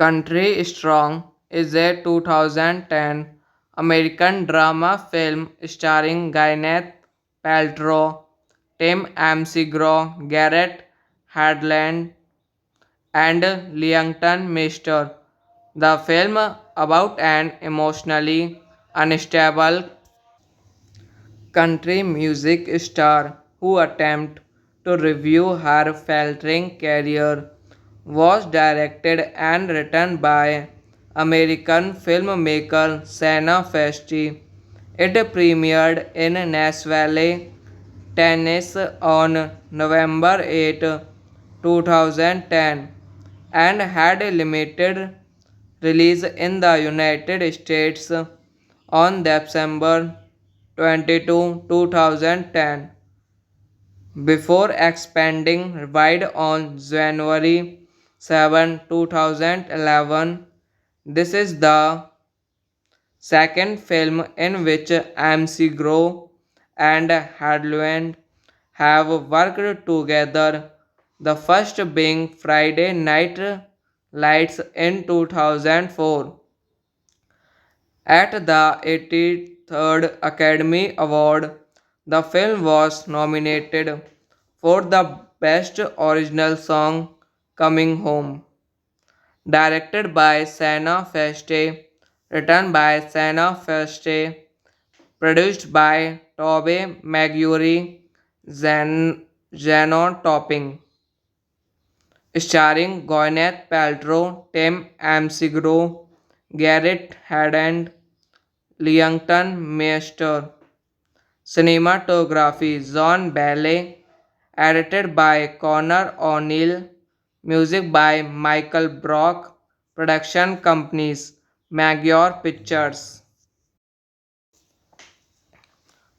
Country Strong is a 2010 American drama film starring Gwyneth Paltrow, Tim McGraw, Garrett Hedlund, and Leamon Meister. The film about an emotionally unstable country music star who attempted to review her faltering career was directed and written by American filmmaker Sana Festi. It premiered in Nashville, Tennessee on November 8, 2010 and had a limited release in the United States on December 22, 2010 before expanding wide on January 7, 2011. This is the second film in which McGraw and Hadlund have worked together, the first being Friday Night Lights in 2004. At the 83rd Academy Award, the film was nominated for the Best Original Song Coming Home, directed by Sana Feste, written by Sana Feste, produced by Tobey Maguire, Zanon Topping, starring Gwyneth Paltrow, Tim McGraw, Garrett Hedlund, Leamon Meister. Cinematography John Bailey, edited by Connor O'Neill, music by Michael Brock, production companies Magyar Pictures.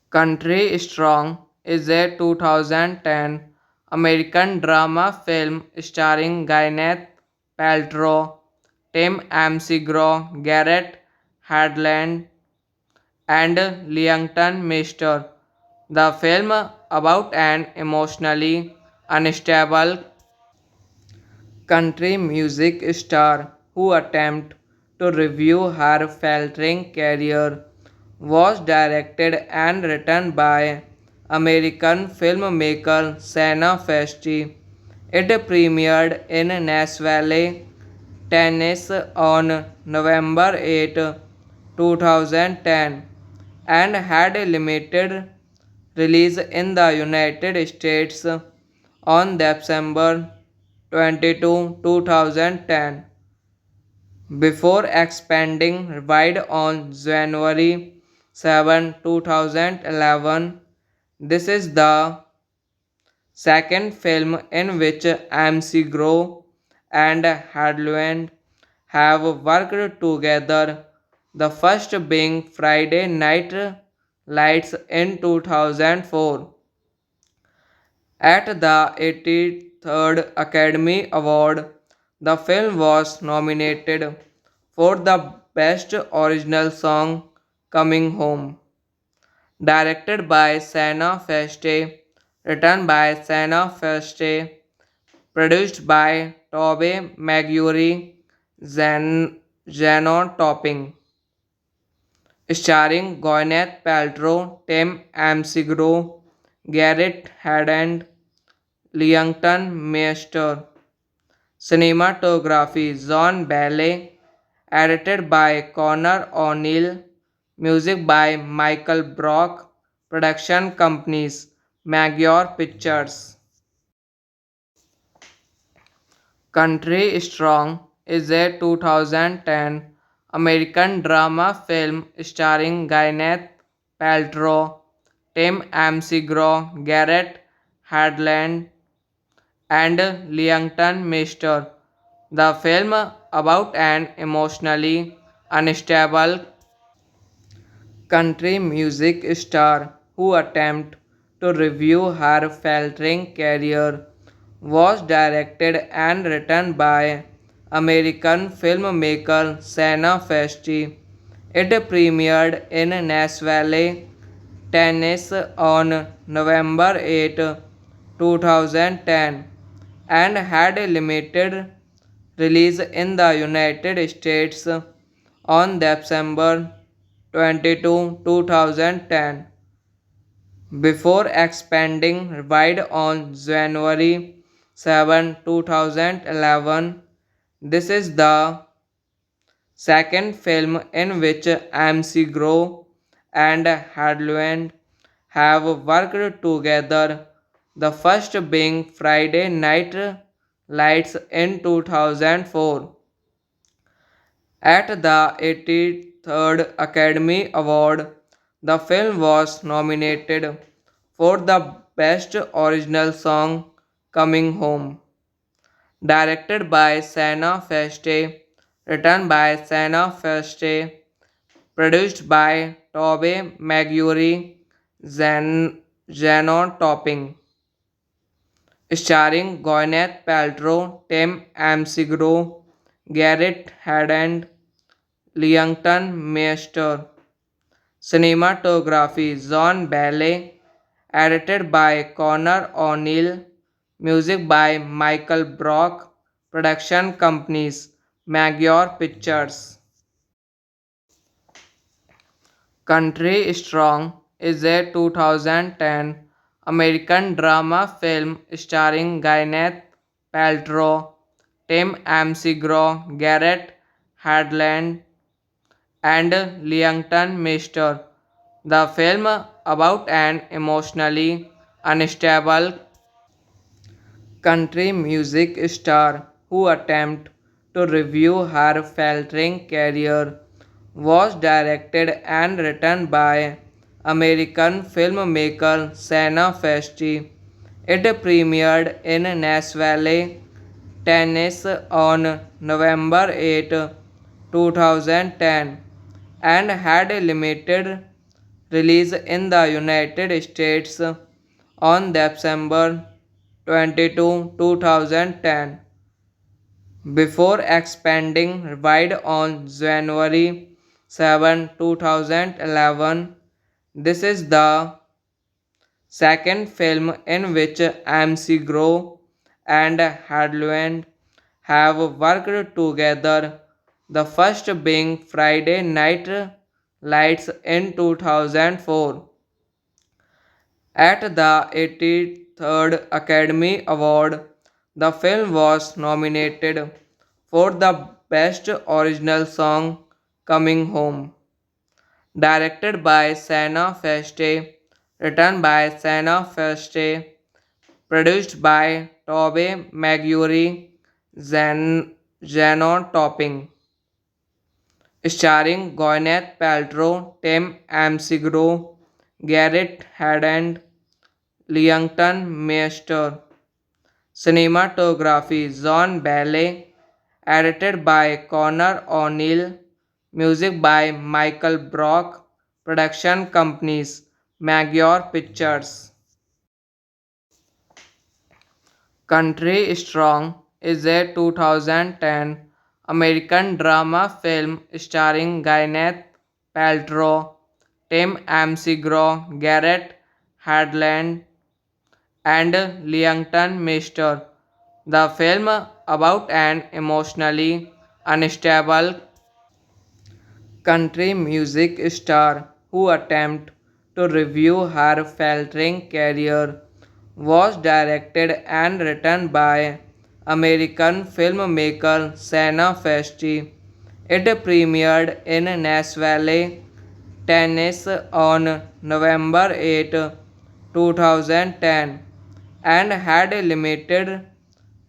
Country Strong is a 2010 American drama film starring Gwyneth Paltrow, Tim McGraw, Garrett Hedlund, and Leamon Meister. The film about an emotionally unstable country music star who attempted to review her faltering career was directed and written by American filmmaker Sana Festi. It premiered in Nashville, Tennessee on November 8, 2010 and had a limited release in the United States on December 22, 2010 before expanding wide on January 7, 2011. This is the second film in which McGraw and Hadlund have worked together, the first being Friday Night Lights in 2004. At the 83rd Academy Award, the film was nominated for the Best Original Song Coming Home, directed by Sana Feste, written by Sana Feste, produced by Tobey Maguire, Zanon Topping, starring Gwyneth Paltrow, Tim McGraw, Garrett Hedlund, Leamon Meister. Cinematography John Bailey, edited by Connor O'Neill, music by Michael Brock, production companies Magyar Pictures. Country Strong is a 2010 American drama film starring Gwyneth Paltrow, Tim McGraw, Garrett Hedlund, and Leamon Meister. The film about an emotionally unstable country music star who attempted to review her faltering career was directed and written by American filmmaker Sana Festi. It premiered in Nashville, Tennessee on November 8, 2010 and had a limited released in the United States on December 22, 2010, before expanding wide on January 7, 2011. This is the second film in which MC and Hadlund have worked together, the first being Friday Night Lights in 2004. At the 83rd Academy Award, the film was nominated for the Best Original Song Coming Home, directed by Sana Feste, written by Sana Feste, produced by Tobey Maguire, Zanon Topping, starring Gwyneth Paltrow, Tim McGraw, Garrett Haddon, Leamington Master. Cinematography John Bailey, edited by Connor O'Neill, music by Michael Brock, production companies Magyar Pictures. Country Strong is a 2010 American drama film starring Gwyneth Paltrow, Tim McGraw, Garrett Hadland, and Leamington Master. The film about an emotionally unstable country music star who attempts to review her faltering career was directed and written by American filmmaker Sana Festi. It premiered in Nashville, Tennessee on November 8, 2010 and had a limited release in the United States on December 22, 2010, before expanding wide on January 7, 2011. This is the second film in which MC and Hadlund have worked together, the first being Friday Night Lights in 2004. At the 83rd Academy Award, the film was nominated for the Best Original Song Coming Home, directed by Sana Feste, written by Sana Feste, produced by Tobey Maguire, Zanon Topping, starring Gwyneth Paltrow, Tim McGraw, Garrett Haddon, Leamington Master. Cinematography John Bailey, edited by Connor O'Neill, music by Michael Brock, production companies Magyar Pictures. Country Strong is a 2010 American drama film starring Gwyneth Paltrow, Tim McGraw, Garrett Hadland, and Leamington Master. The film about an emotionally unstable country music star who attempts to review her faltering career was directed and written by American filmmaker Sana Festi. It premiered in Nashville, Tennessee on November 8, 2010 and had a limited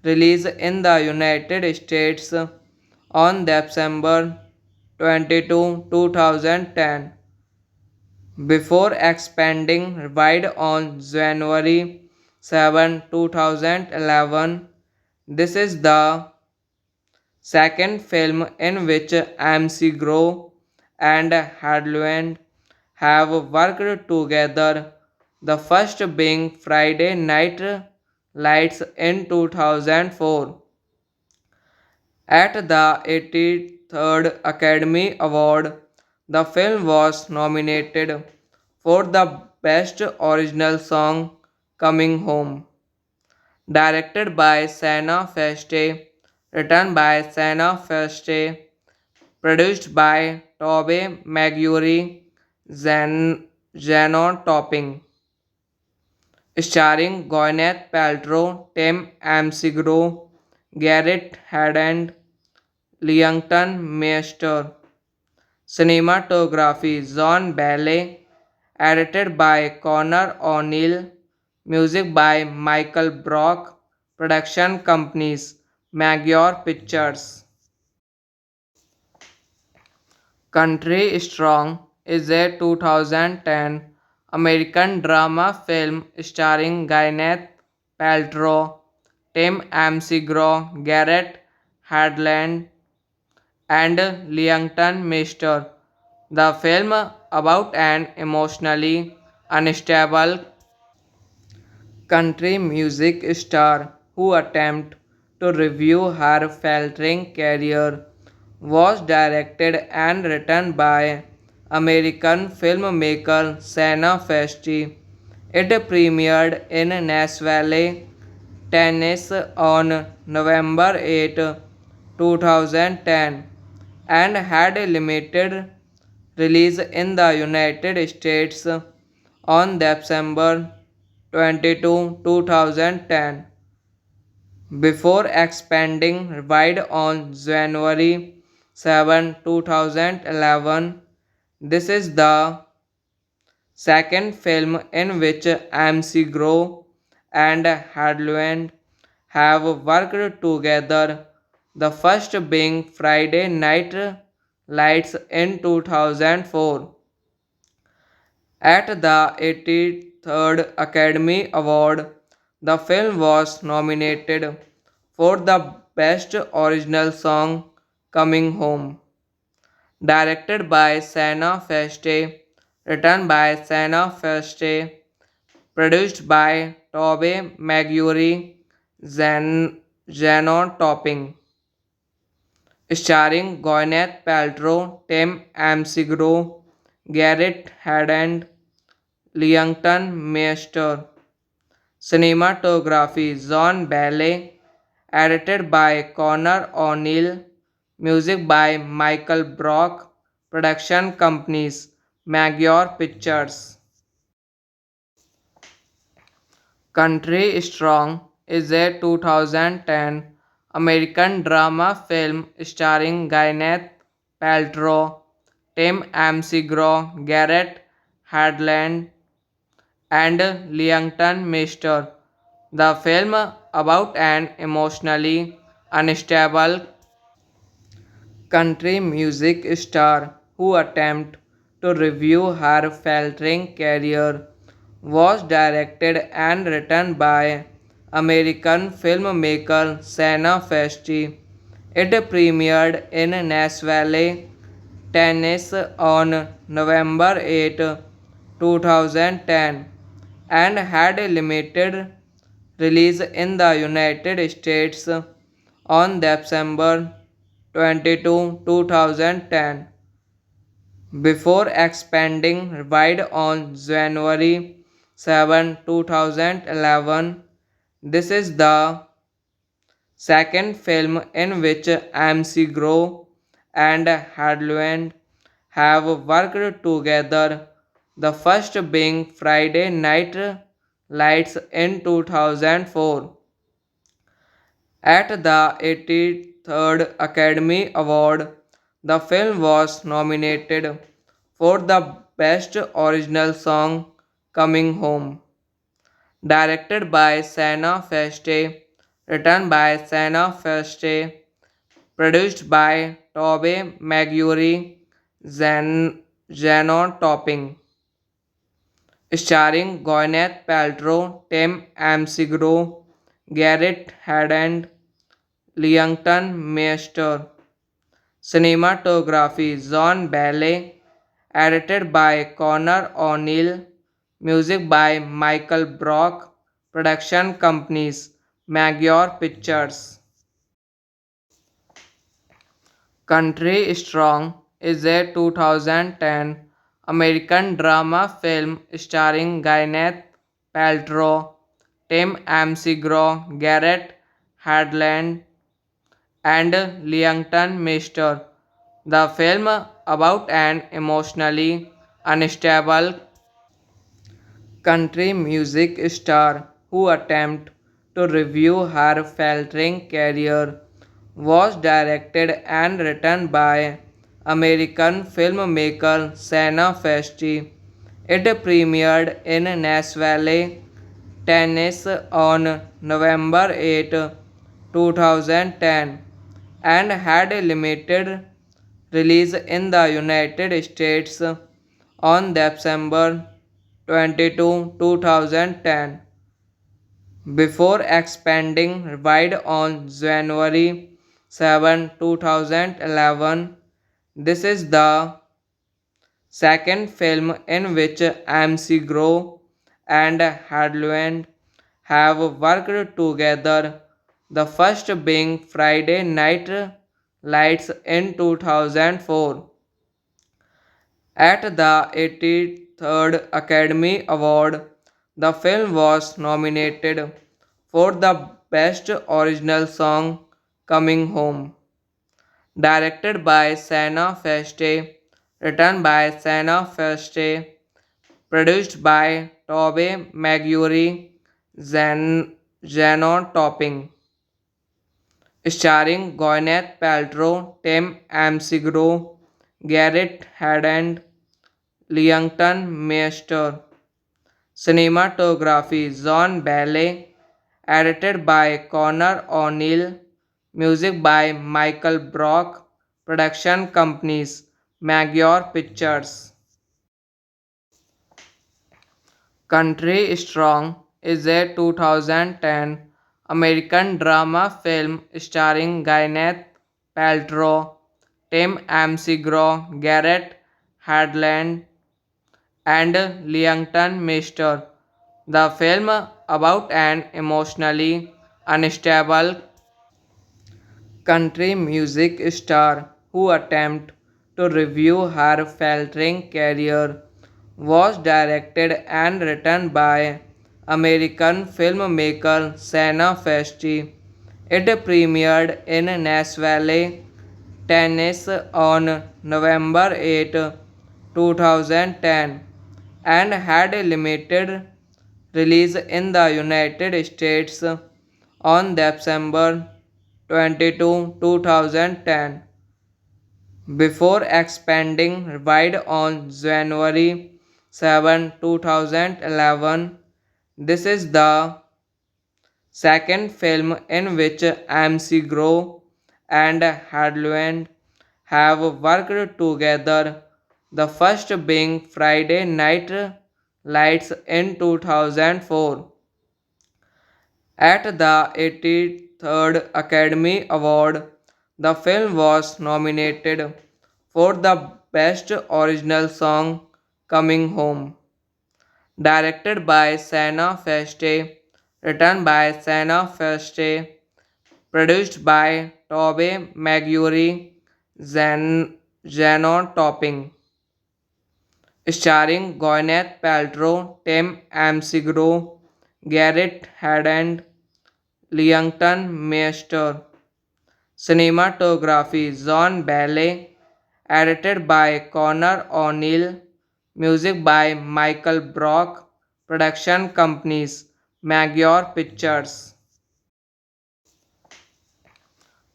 release in the United States on December 22, 2010, before expanding wide on January 7, 2011. This is the second film in which MC and Hadlund have worked together, the first being Friday Night Lights in 2004. At the 83rd Academy Award, the film was nominated for the Best Original Song Coming Home, directed by Sana Feste, written by Senna Feste, produced by Tobe Maguire, Zenon Topping, starring Gwyneth Paltrow, Tim McGraw, Garrett Haddon, Leamington Master. Cinematography John Bailey, edited by Connor O'Neill, music by Michael Brock, production companies Magyar Pictures. Country Strong is a 2010 American drama film starring Gwyneth Paltrow, Tim McGraw, Garrett Hedlund, and Leamington Mister. The film about an emotionally unstable country music star who attempts to review her faltering career was directed and written by American filmmaker Senna Festi. It premiered in Nashville, Tennessee on November 8, 2010 and had a limited release in the United States on December 22, 2010 before expanding wide on January 7, 2011. This is the second film in which McGraw and Hadlund have worked together, the first being Friday Night Lights in 2004. At the 83rd Academy Award, the film was nominated for the Best Original Song Coming Home, directed by Senna Feste, written by Senna Feste, produced by Tobe Maguire, Zenon Topping, starring Gwyneth Paltrow, Tim McGraw, Garrett Haddon, Leamington Master. Cinematography John Bailey, edited by Connor O'Neill, music by Michael Brock, production companies Magyar Pictures. Country Strong is a 2010 American drama film starring Gwyneth Paltrow, Tim McGraw, Garrett Hedlund, and Leamington Mister. The film about an emotionally unstable country music star who attempts to review her faltering career was directed and written by American filmmaker Senna Festi. It premiered in Nashville, Tennessee on November 8, 2010 and had a limited release in the United States on December 22, 2010 before expanding wide on January 7, 2011. This is the second film in which McGraw and Hadlund have worked together, the first being Friday Night Lights in 2004. At the 83rd Academy Award, the film was nominated for the Best Original Song Coming Home, directed by Senna Feste, written by Senna Feste, produced by Tobe Maguire, Zenon Topping, starring Gwyneth Paltrow, Tim McGraw, Garrett Haddon, Leamington Master. Cinematography John Bailey, edited by Connor O'Neill, music by Michael Brock, production companies Magyar Pictures. Country Strong is a 2010 American drama film starring Gwyneth Paltrow, Tim McGraw, Garrett Hedlund, and Leington Meister. The film about an emotionally unstable country music star who attempted to review her faltering career was directed and written by American filmmaker Sana Festi. It premiered in Nashville, Tennessee on November 8, 2010 and had a limited release in the United States on December 22, 2010 before expanding wide on January 7, 2011. This is the second film in which MC and Hadlund have worked together, the first being Friday Night Lights in 2004. At the 83rd Academy Award, the film was nominated for the Best Original Song Coming Home, directed by Sana Feste, written by Sana Feste, produced by Tobey Maguire, Zanon Topping, starring Gwyneth Paltrow, Tim McGraw, Garrett Haddon, Leington Meister. Cinematography John Bailey, edited by Connor O'Neill, music by Michael Brock, production companies Magyar Pictures. Country Strong is a 2010 American drama film starring Gwyneth Paltrow, Tim McGraw, Garrett Hadland, and Leington Meister. The film about an emotionally unstable country music star who attempted to review her faltering career was directed and written by American filmmaker Sana Festi. It premiered in Nashville, Tennessee on November 8, 2010 and had a limited release in the United States on December 22, 2010 before expanding wide on January 7, 2011. This is the second film in which MC and Hadlund have worked together, the first being Friday Night Lights in 2004. At the 83rd Academy Award, the film was nominated for the Best Original Song Coming Home, directed by Sana Feste, written by Sana Feste, produced by Tobey Maguire, Zanon Topping, starring Gwyneth Paltrow, Tim McGraw, Garrett Haddon, Leington Meister. Cinematography John Bailey, edited by Connor O'Neill, music by Michael Brock, production companies Magyar Pictures.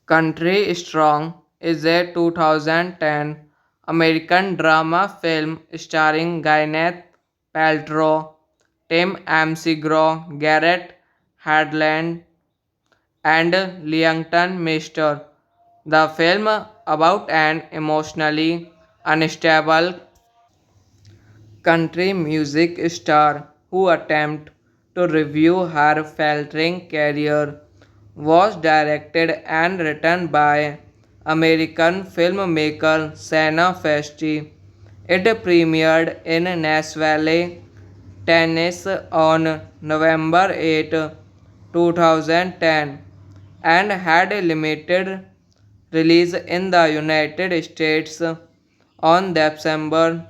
Country Strong is a 2010 American drama film starring Gwyneth Paltrow, Tim McGraw, Garrett Hadland, and Leington Meister. The film about an emotionally unstable country music star who attempted to review her faltering career was directed and written by American filmmaker Sana Festi. It premiered in Nashville, Tennessee on November 8, 2010 and had a limited release in the United States on December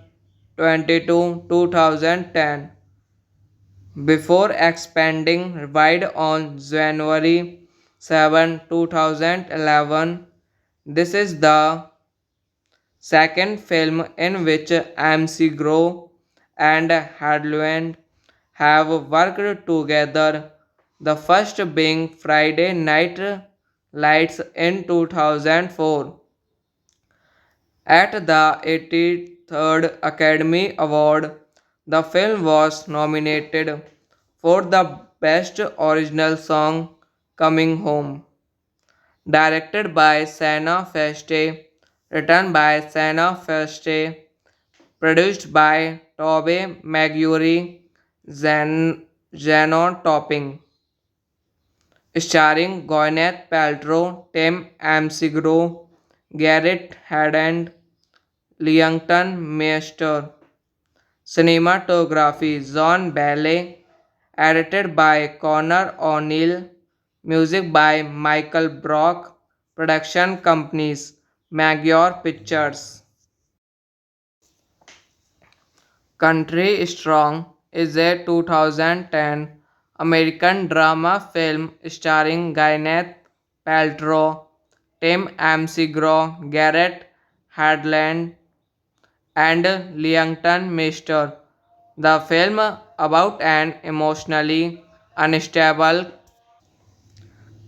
22, 2010 before expanding wide on January 7, 2011. This is the second film in which MC Grow and Hadlund have worked together, the first being Friday Night Lights in 2004. At the 83rd Academy Award, the film was nominated for the Best Original Song Coming Home, directed by Sana Feste, written by Sana Feste, produced by Tobey Maguire, Zanon Topping, starring Gwyneth Paltrow, Tim McGraw, Garrett Haddon, Leamington Master. Cinematography John Bailey, edited by Connor O'Neill, music by Michael Brock, production companies Magyar Pictures. Country Strong is a 2010 American drama film starring Gwyneth Paltrow, Tim McGraw, Garrett Hedlund, and Leamington Master. The film about an emotionally unstable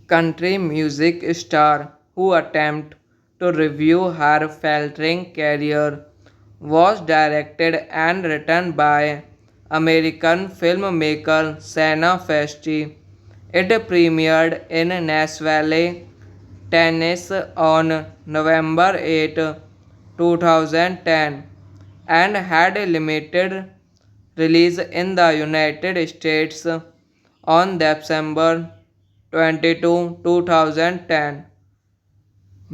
country music star who attempts to review her faltering career was directed and written by American filmmaker Sana Festi. It premiered in Nashville, Tennessee on November 8, 2010 and had a limited release in the United States on December 22, 2010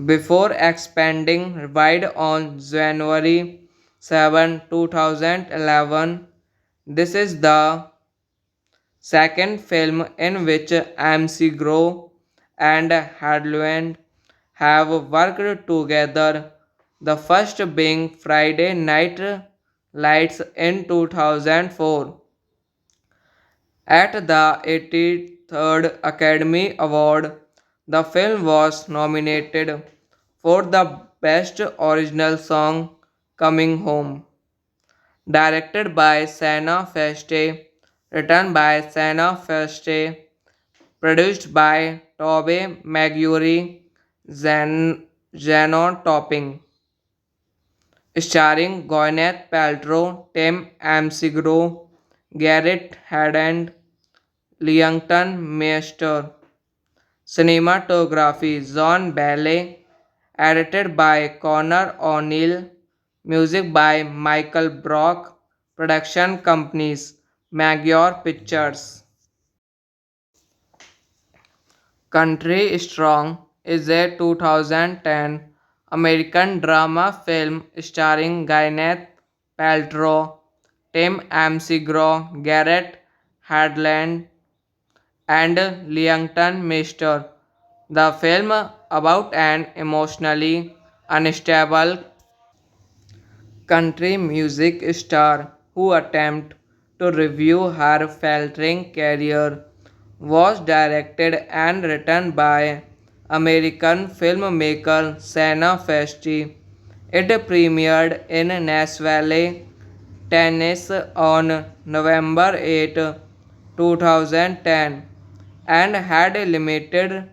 before expanding wide on January 7, 2011. This is the second film in which MC Grow and Hadlund have worked together, the first being Friday Night Lights in 2004. At the 83rd Academy Award, the film was nominated for the Best Original Song Coming Home, directed by Sana Feste, written by Sana Feste, produced by Tobey Maguire, Zanon Topping, starring Gwyneth Paltrow, Tim McGraw, Garrett Haddon, Leamington Master. Cinematography John Bailey, edited by Connor O'Neill, music by Michael Brock, production companies Magyar Pictures. Country Strong is a 2010 American drama film starring Gwyneth Paltrow, Tim McGraw, Garrett Hedlund, and Leamington Master. The film about an emotionally unstable country music star who attempts to review her faltering career was directed and written by American filmmaker Sana Festi. It premiered in Nashville, Tennessee on November 8, 2010 and had a limited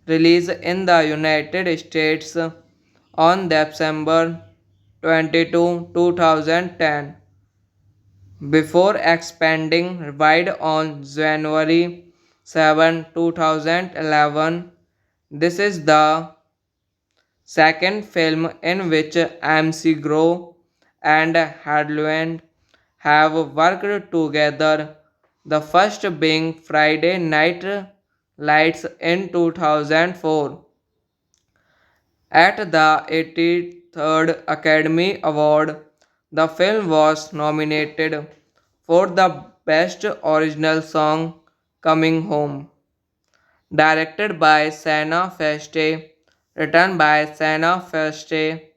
release in the United States on December 22, 2010 before expanding wide on January 7, 2011. This is the second film in which MC Grow and Hadlund have worked together, the first being Friday Night Lights in 2004. At the 83rd Academy Award, the film was nominated for the Best Original Song Coming Home, directed by Sana Feste, written by Sana Feste,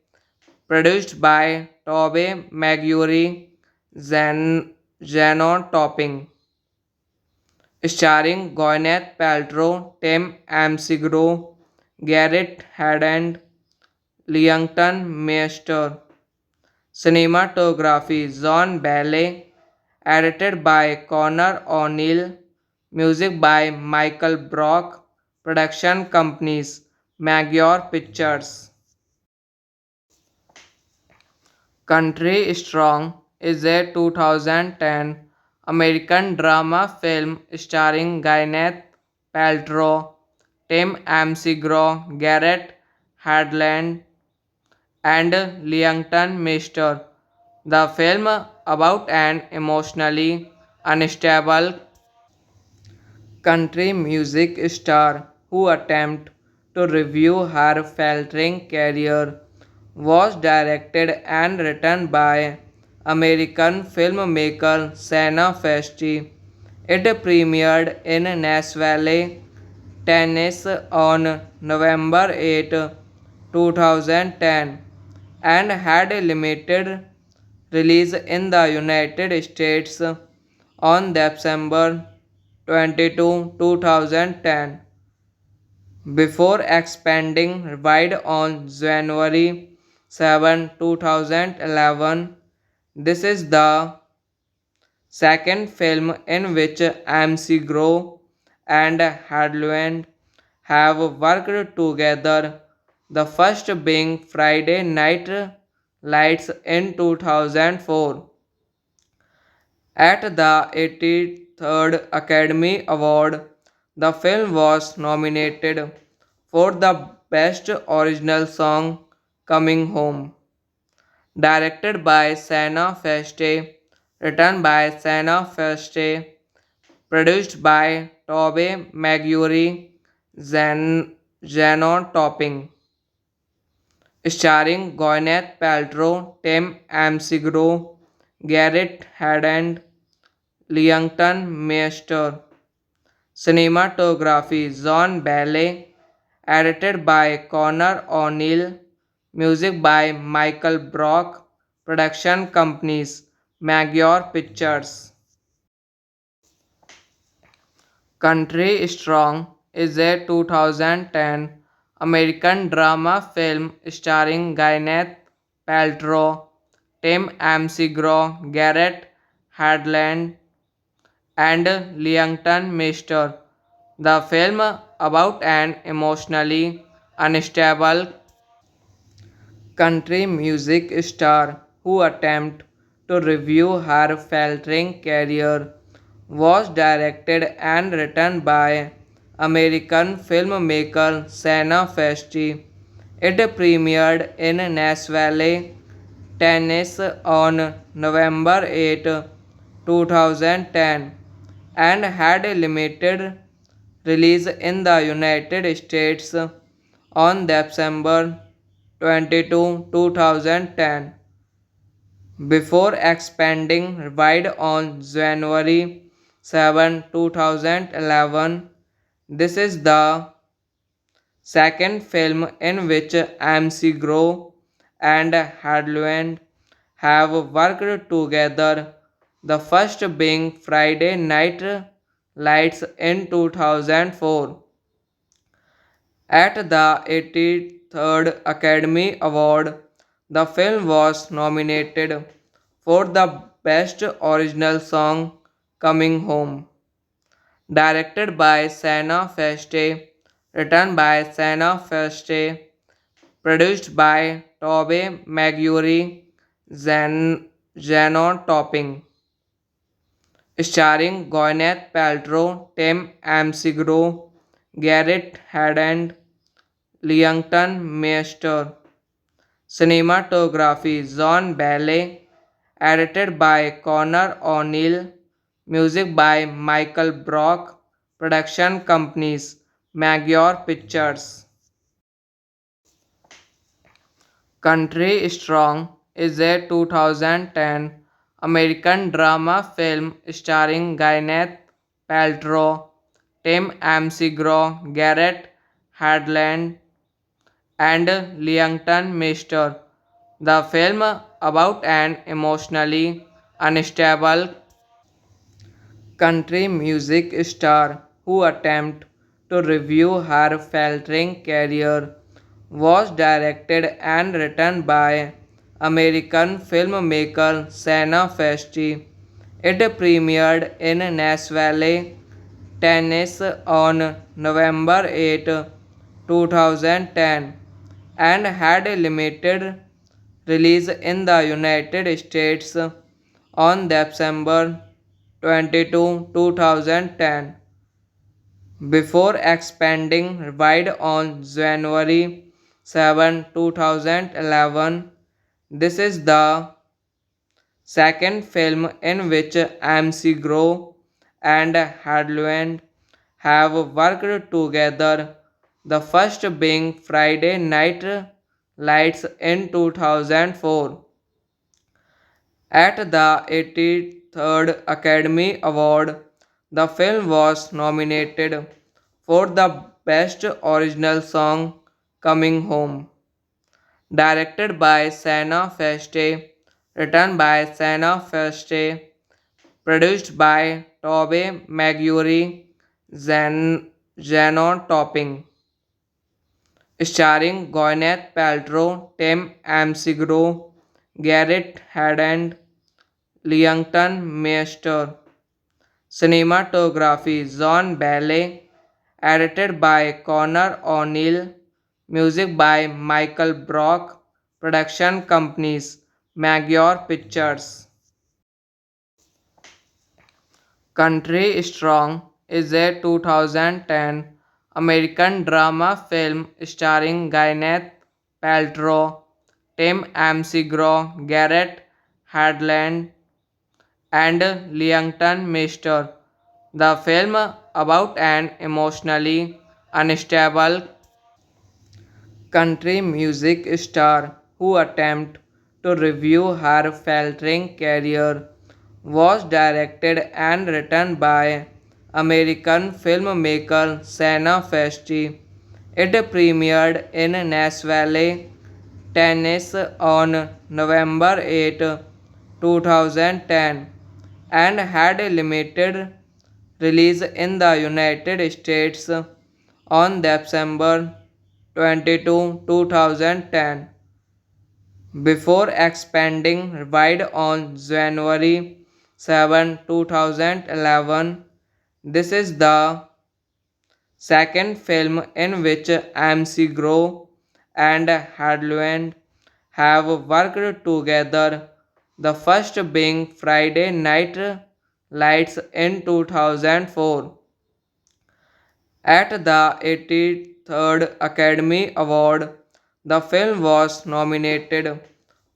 produced by Tobey Maguire, Zanon Topping, starring Gwyneth Paltrow, Tim McGraw, Garrett Haddad, Leamington Master. Cinematography John Bailey, edited by Connor O'Neill, music by Michael Brock, production companies Magyar Pictures. Country Strong is a 2010 American drama film starring Gwyneth Paltrow, Tim McGraw, Garrett Hadland, and Leamington Master. The film about an emotionally unstable country music star who attempted to review her faltering career was directed and written by American filmmaker Sana Festi. It premiered in Nashville, Tennessee on November 8, 2010 and had a limited release in the United States on December 22, 2010, before expanding wide on January 7, 2011. This is the second film in which McGraw and Hadland have worked together, the first being Friday Night Lights in 2004. At the 83rd Academy Award, the film was nominated for the Best Original Song Coming Home, directed by Sana Feste, written by Sana Feste, produced by Tobey Maguire, Zanon Topping, starring Gwyneth Paltrow, Tim McGraw, Garrett Haddad, Leamington Master. Cinematography John Bailey, edited by Connor O'Neill, music by Michael Brock, production companies Magyar Pictures. Country Strong is a 2010 American drama film starring Gwyneth Paltrow, Tim McGraw, Garrett Hadland, and Leamington Master. The film about an emotionally unstable country music star who attempted to review her faltering career was directed and written by American filmmaker Sana Festi. It premiered in Nashville, Tennessee on November 8, 2010 and had a limited release in the United States on December 22, 2010, before expanding wide on January 7, 2011. This is the second film in which McGraw and Hadland have worked together, the first being Friday Night Lights in 2004. At the 83rd Academy Award, the film was nominated for the Best Original Song Coming Home, directed by Sana Feste, written by Sana Feste, produced by Tobey Maguire, Zanon Topping, starring Gwyneth Paltrow, Tim McGraw, Garrett Haddad, Leamington Master. Cinematography John Bailey, edited by Connor O'Neill, music by Michael Brock, production companies Magyar Pictures. Country Strong is a 2010 American drama film starring Gwyneth Paltrow, Tim McGraw, Garrett Hadland, and Leamington Master. The film about an emotionally unstable country music star who attempted to review her faltering career, was directed and written by American filmmaker Sana Festi. It premiered in Nashville, Tennessee on November 8, 2010 and had a limited release in the United States on December 22, 2010, before expanding wide on January 7, 2011. This is the second film in which MC and Hadlund have worked together, the first being Friday Night Lights in 2004. At the 83rd Academy Award, the film was nominated for the Best Original Song Coming Home, directed by Sana Feste, written by Sana Feste, produced by Tobey Maguire, Zanon Topping, starring Gwyneth Paltrow, Tim McGraw, Garrett Haddon, Leamington Master. Cinematography John Bailey, edited by Connor O'Neill, music by Michael Brock, production companies Magyar Pictures. Country Strong is a 2010 American drama film starring Gwyneth Paltrow, Tim McGraw, Garrett Hadland, and Leamington Master. The film about an emotionally unstable country music star who attempted to review her faltering career was directed and written by American filmmaker Sana Festi. It premiered in Nashville, Tennessee on November 8, 2010 and had a limited release in the United States on December 22, 2010, before expanding wide on January 7, 2011. This is the second film in which MC and Hadlund have worked together, the first being Friday Night Lights in 2004. At the 83rd Academy Award, the film was nominated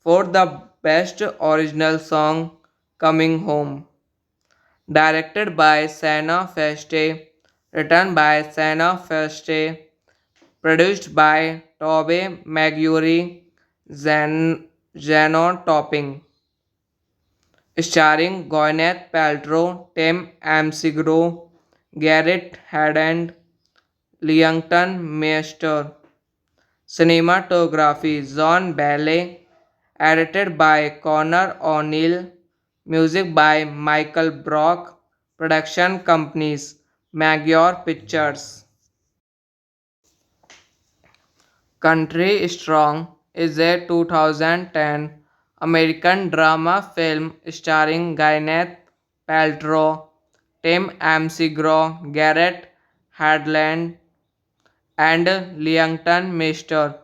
for the Best Original Song Coming Home, directed by Sana Feste, written by Sana Feste, produced by Tobey Maguire, Zanon Topping, starring Gwyneth Paltrow, Tim McGraw, Garrett Haddon, Leamington Master. Cinematography John Bailey, edited by Connor O'Neill, music by Michael Brock, production companies Magyar Pictures. Country Strong is a 2010 American drama film starring Gwyneth Paltrow, Tim McGraw, Garrett Hadland, and Leamington Master.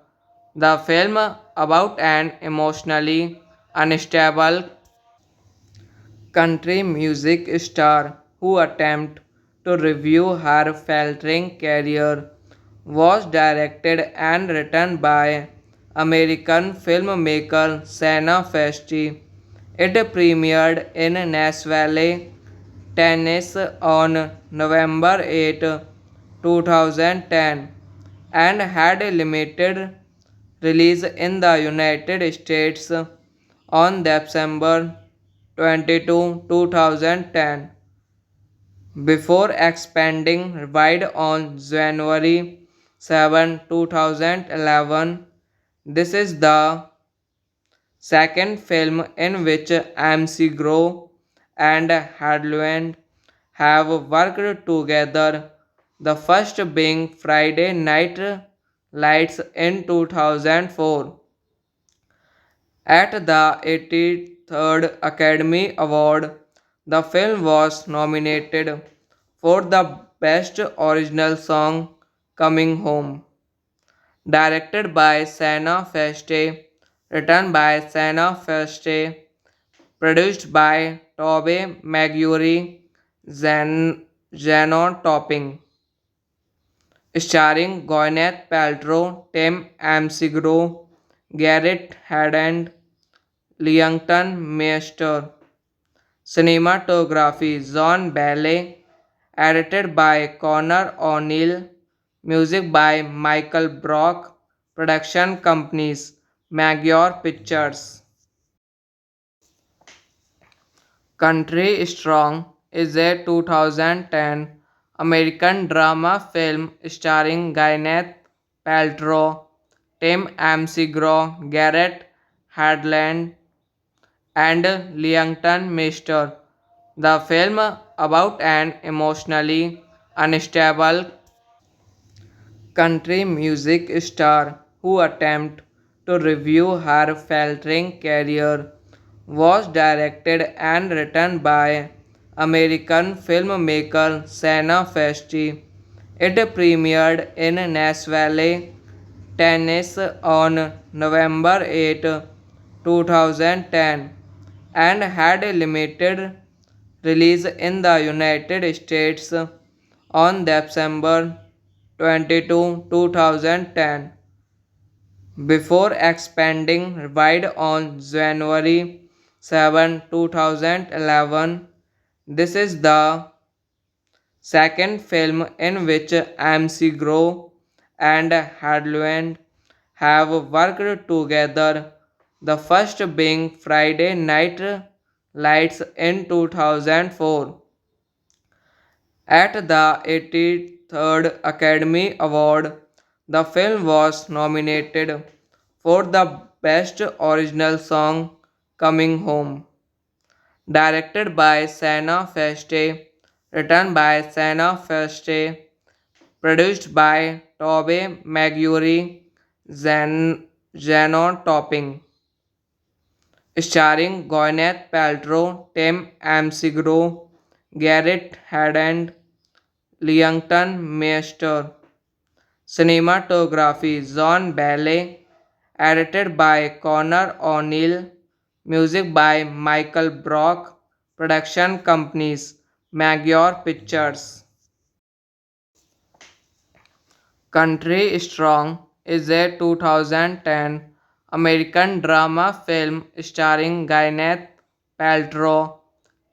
The film about an emotionally unstable country music star who attempted to review her faltering career was directed and written by American filmmaker Sana Festi. It premiered in Nashville, Tennessee on November 8, 2010 and had a limited release in the United States on December 22, 2010, before expanding wide on January 7, 2011. This is the second film in which MC and Hadlund have worked together, the first being Friday Night Lights in 2004. At the 83rd Academy Award, the film was nominated for the Best Original Song Coming Home. Directed by Sana Feste, written by Sana Feste, produced by Tobey Maguire, Zanon Topping, starring Gwyneth Paltrow, Tim McGraw, Garrett Haddon, Leamington Master. Cinematography John Bailey, edited by Connor O'Neill, music by Michael Brock, production companies Magyar Pictures. Country Strong is a 2010 American drama film starring Gwyneth Paltrow, Tim McGraw, Garrett Hedlund, and Leamington Meister. The film about an emotionally unstable country music star who attempts to review her faltering career was directed and written by American filmmaker Sana Festi. It premiered in Nashville, Tennessee on November 8, 2010 and had a limited release in the United States on December 22, 2010, before expanding wide on January 7, 2011. This is the second film in which McGraw and Hadlund have worked together, the first being Friday Night Lights in 2004. At the 83rd Academy Award, the film was nominated for the Best Original Song Coming Home. Directed by Sana Feste, written by Sana Feste, produced by Tobey Maguire, Zanon Topping, starring Gwyneth Paltrow, Tim McGraw, Garrett Haddon, Leamington Master. Cinematography John Bailey, edited by Connor O'Neill, music by Michael Brock, production companies Magyar Pictures. Country Strong is a 2010 American drama film starring Gwyneth Paltrow,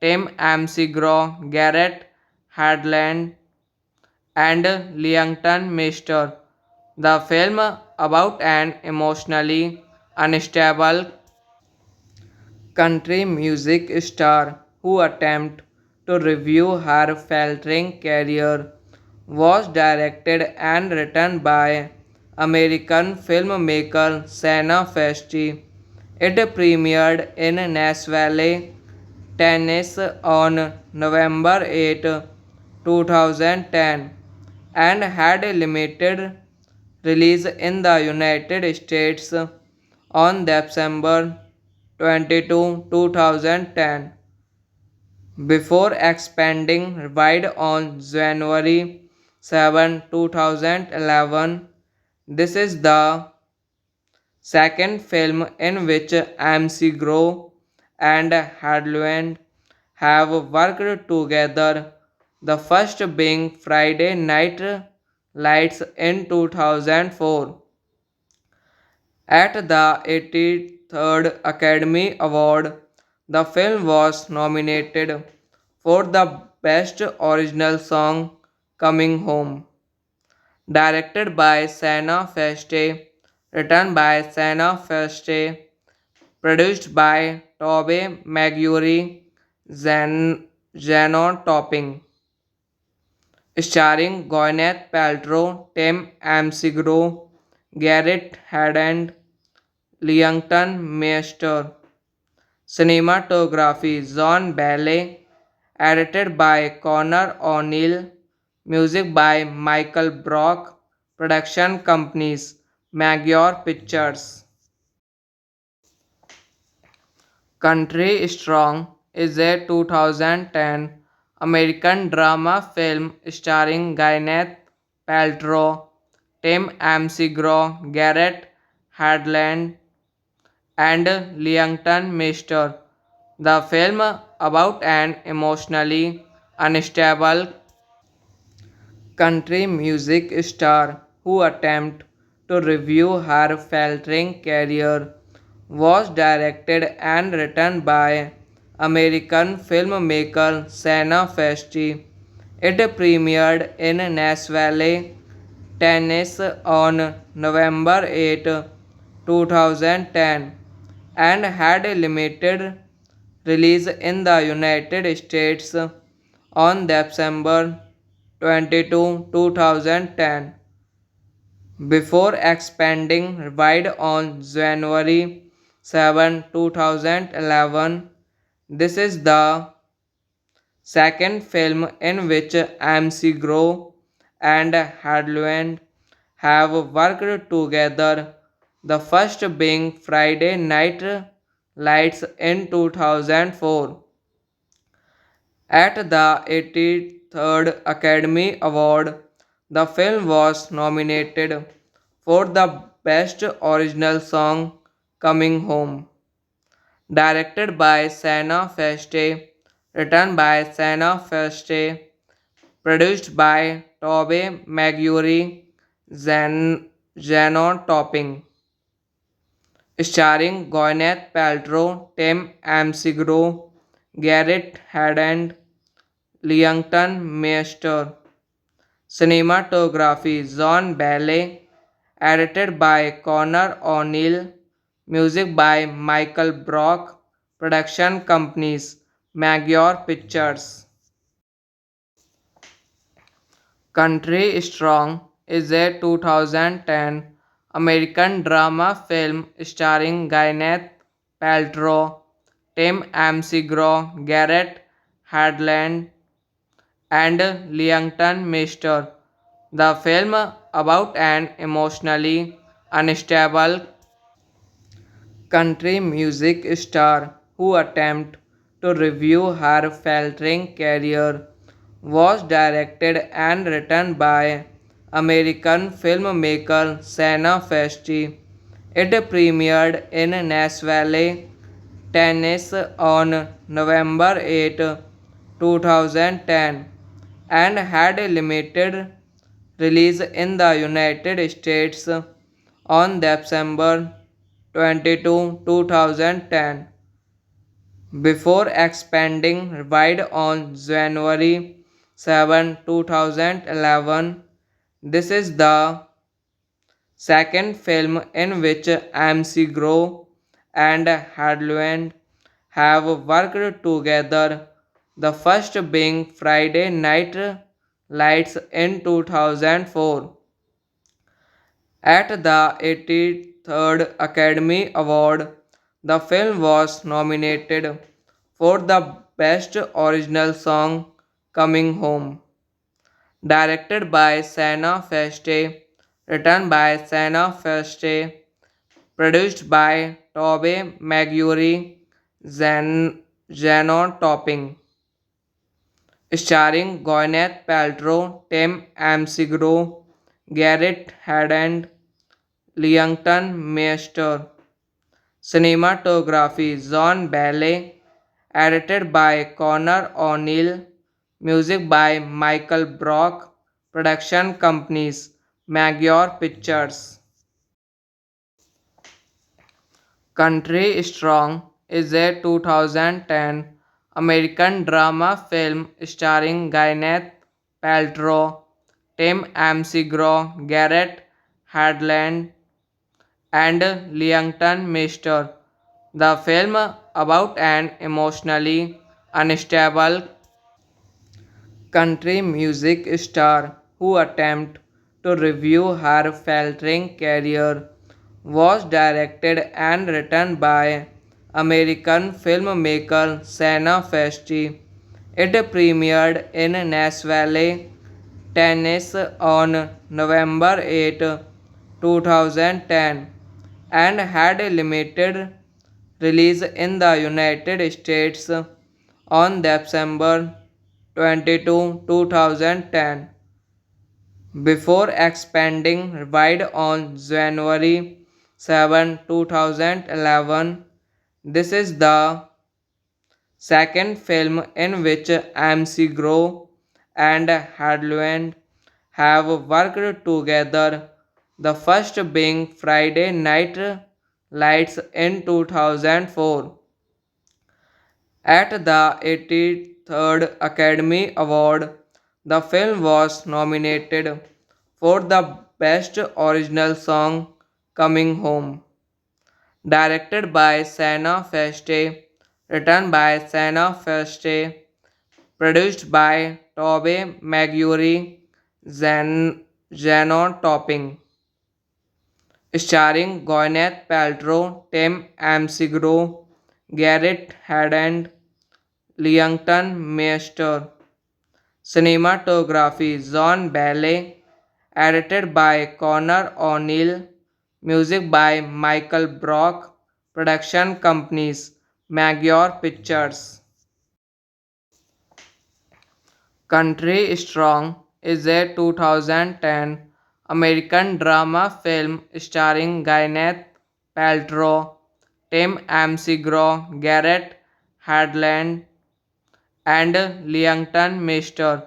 Tim McGraw, Garrett Hedlund, and Leamington Meister. The film about an emotionally unstable country music star who attempts to review her faltering career was directed and written by American filmmaker Sana Festi. It premiered in Nashville, Tennessee on November 8, 2010 and had a limited release in the United States on December 22, 2010, before expanding wide on January 7, 2011. This is the second film in which McGraw and Hadlund have worked together, the first being Friday Night Lights in 2004. At the 83rd Academy Award, the film was nominated for the Best Original Song Coming Home. Directed by Sana Feste, written by Sana Feste, produced by Tobey Maguire, Zanon Topping, starring Gwyneth Paltrow, Tim McGraw, Garrett Haddon, Leamington Master. Cinematography John Bailey, edited by Connor O'Neill, music by Michael Brock, production companies Magyar Pictures. Country Strong is a 2010 American drama film starring Gwyneth Paltrow, Tim McGraw, Garrett Hedlund, and Leington Meister. The film about an emotionally unstable country music star who attempted to review her faltering career was directed and written by American filmmaker Sana Festi. It premiered in Nashville, Tennessee on November 8, 2010 and had a limited release in the United States on December 22, 2010, before expanding wide on January 7, 2011. This is the second film in which McGraw and Hadlund have worked together, the first being Friday Night Lights in 2004. At the 83rd Academy Award, the film was nominated for the Best Original Song Coming Home, directed by Sana Feste, written by Sana Feste, produced by Tobey Maguire, Zeno Topping, starring Gwyneth Paltrow, Tim McGraw, Garrett Hedlund, Leington Meister. Cinematography John Bailey, edited by Connor O'Neill, music by Michael Brock, production companies Magyar Pictures. Country Strong is a 2010 American drama film starring Gwyneth Paltrow, Tim McGraw, Garrett Hedlund, and Leington Meister. The film about an emotionally unstable country music star who attempted to review her faltering career was directed and written by American filmmaker Sana Festi. It premiered in Nashville, Tennessee on November 8, 2010 and had a limited release in the United States on December 22, 2010, before expanding wide on January 7, 2011. This is the second film in which McGraw and Hadlund have worked together, the first being Friday Night Lights in 2004. At the 83rd Academy Award, the film was nominated for the Best Original Song Coming Home, directed by Sana Feste, written by Sana Feste, produced by Tobey Maguire, Zeno Topping, starring Gwyneth Paltrow, Tim McGraw, Garrett Hedlund, Leington Meister. Cinematography John Bailey, edited by Connor O'Neill, music by Michael Brock, production companies Magyar Pictures. Country Strong is a 2010 American drama film starring Gwyneth Paltrow, Tim McGraw, Garrett Hedlund, and Leington Meister. The film about an emotionally unstable country music star who attempted to review her faltering career was directed and written by American filmmaker Sana Festi. It premiered in Nashville, Tennessee on November 8, 2010 and had a limited release in the United States on December 22, 2010 before expanding wide on January 7, 2011. This is the second film in which McGraw and Hadlund have worked together, the first being Friday Night Lights in 2004. At the 83rd Academy Award, the film was nominated for the Best Original Song Coming Home, directed by Sana Feste, written by Sana Feste, produced by Tobey Maguire, Zanon Topping, starring Gwyneth Paltrow, Tim McGraw, Garrett Haddon, Leington Master. Cinematography John Bailey, edited by Connor O'Neill, music by Michael Brock, production companies Magyar Pictures. Country Strong is a 2010 American drama film starring Gwyneth Paltrow, Tim McGraw, Garrett Hedlund, and Leington Master.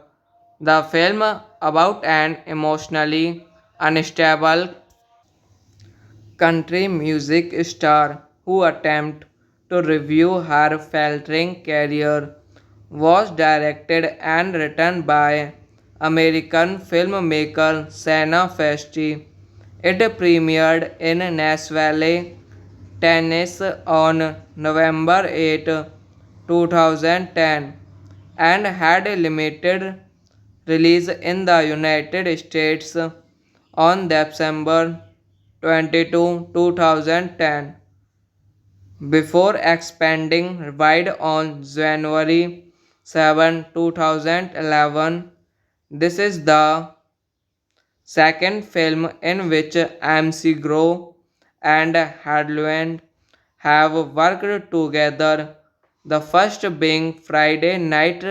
The film about an emotionally unstable country music star who attempts to review her faltering career was directed and written by American filmmaker Sana Feste. It premiered in Nashville, Tennessee on November 8, 2010 and had a limited release in the United States on December 22, 2010 before expanding wide on January 7, 2011. This is the second film in which McGraw and Hadlund have worked together, the first being Friday Night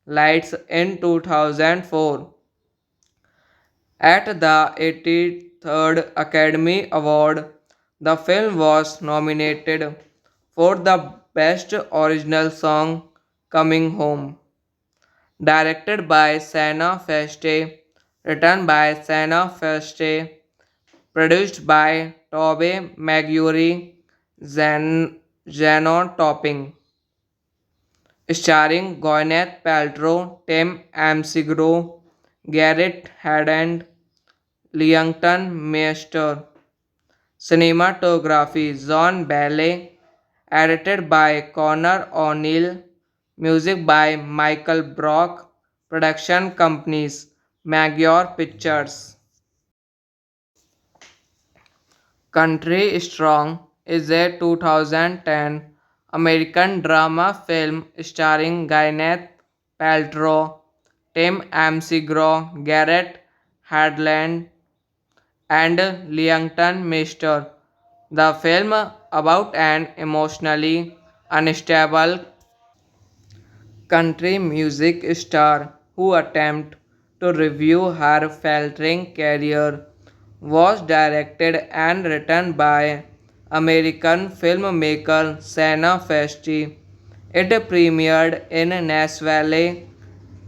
Lights in 2004. At the 83rd Academy Award, the film was nominated for the Best Original Song Coming Home, directed by Sana Feste, written by Sana Feste, produced by Tobey Maguire, Zanon Topping, starring Gwyneth Paltrow, Tim McGraw, Garrett Haddon, Leington Master. Cinematography John Bailey, edited by Connor O'Neill, music by Michael Brock, production companies Magyar Pictures. Country Strong is a 2010 American drama film starring Gwyneth Paltrow, Tim McGraw, Garrett Hedlund, and Leington Master. The film about an emotionally unstable country music star who attempts to review her faltering career was directed and written by American filmmaker Sana Feste. It premiered in Nashville,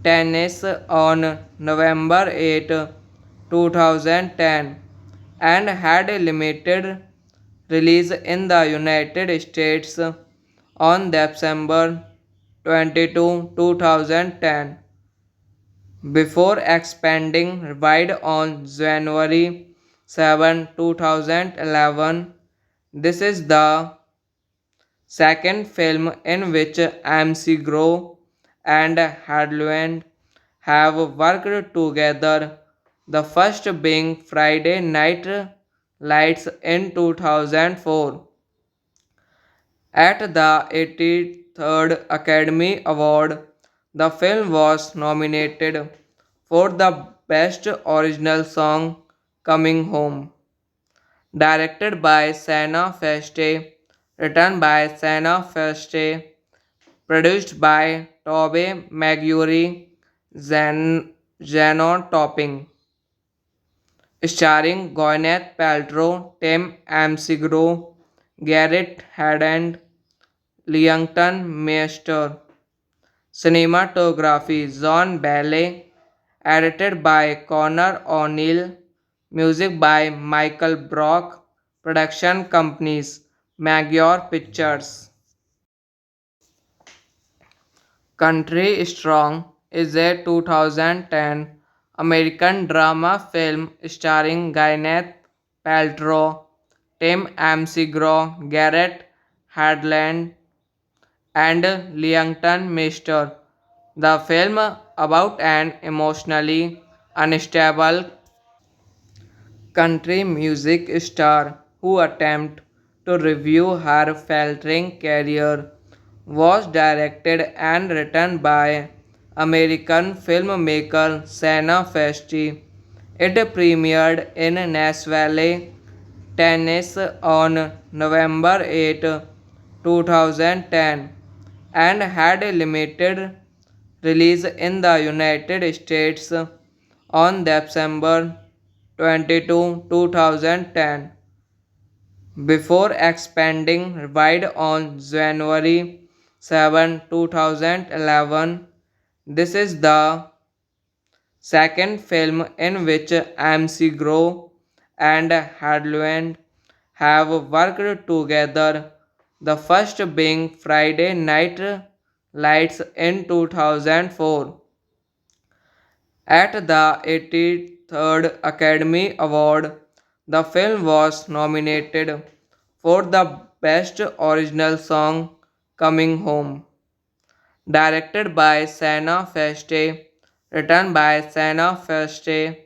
Tennessee on November 8, 2010 and had a limited release in the United States on December 22, 2010 before expanding wide on January 7, 2011. This is the second film in which McGraw and Hadlund have worked together, the first being Friday Night Lights in 2004. At the 83rd Academy Award, The film was nominated for the Best Original Song Coming Home, directed by Sana Feste, written by Sana Feste, produced by Tobey Maguire, Zanon Topping, starring Gwyneth Paltrow, Tim McGraw, Garrett Haddon, Leamington Master. Cinematography John Bailey, edited by Connor O'Neill, music by Michael Brock, production companies Magyar Pictures. Country Strong is a 2010 American drama film starring Gwyneth Paltrow, Tim McGraw, Garrett Hadland, and Leamington Meister. The film about an emotionally unstable country music star who attempts to review her faltering career was directed and written by American filmmaker Sana Festi. It premiered in Nashville, Tennessee on November 8, 2010 and had a limited release in the United States on December 22, 2010, before expanding wide on January 7, 2011. This is the second film in which MC Grow and Hadland have worked together, the first being Friday Night Lights in 2004. At the 83rd Academy Award, the film was nominated for the Best Original Song Coming Home, directed by Sana Feste, written by Sana Feste,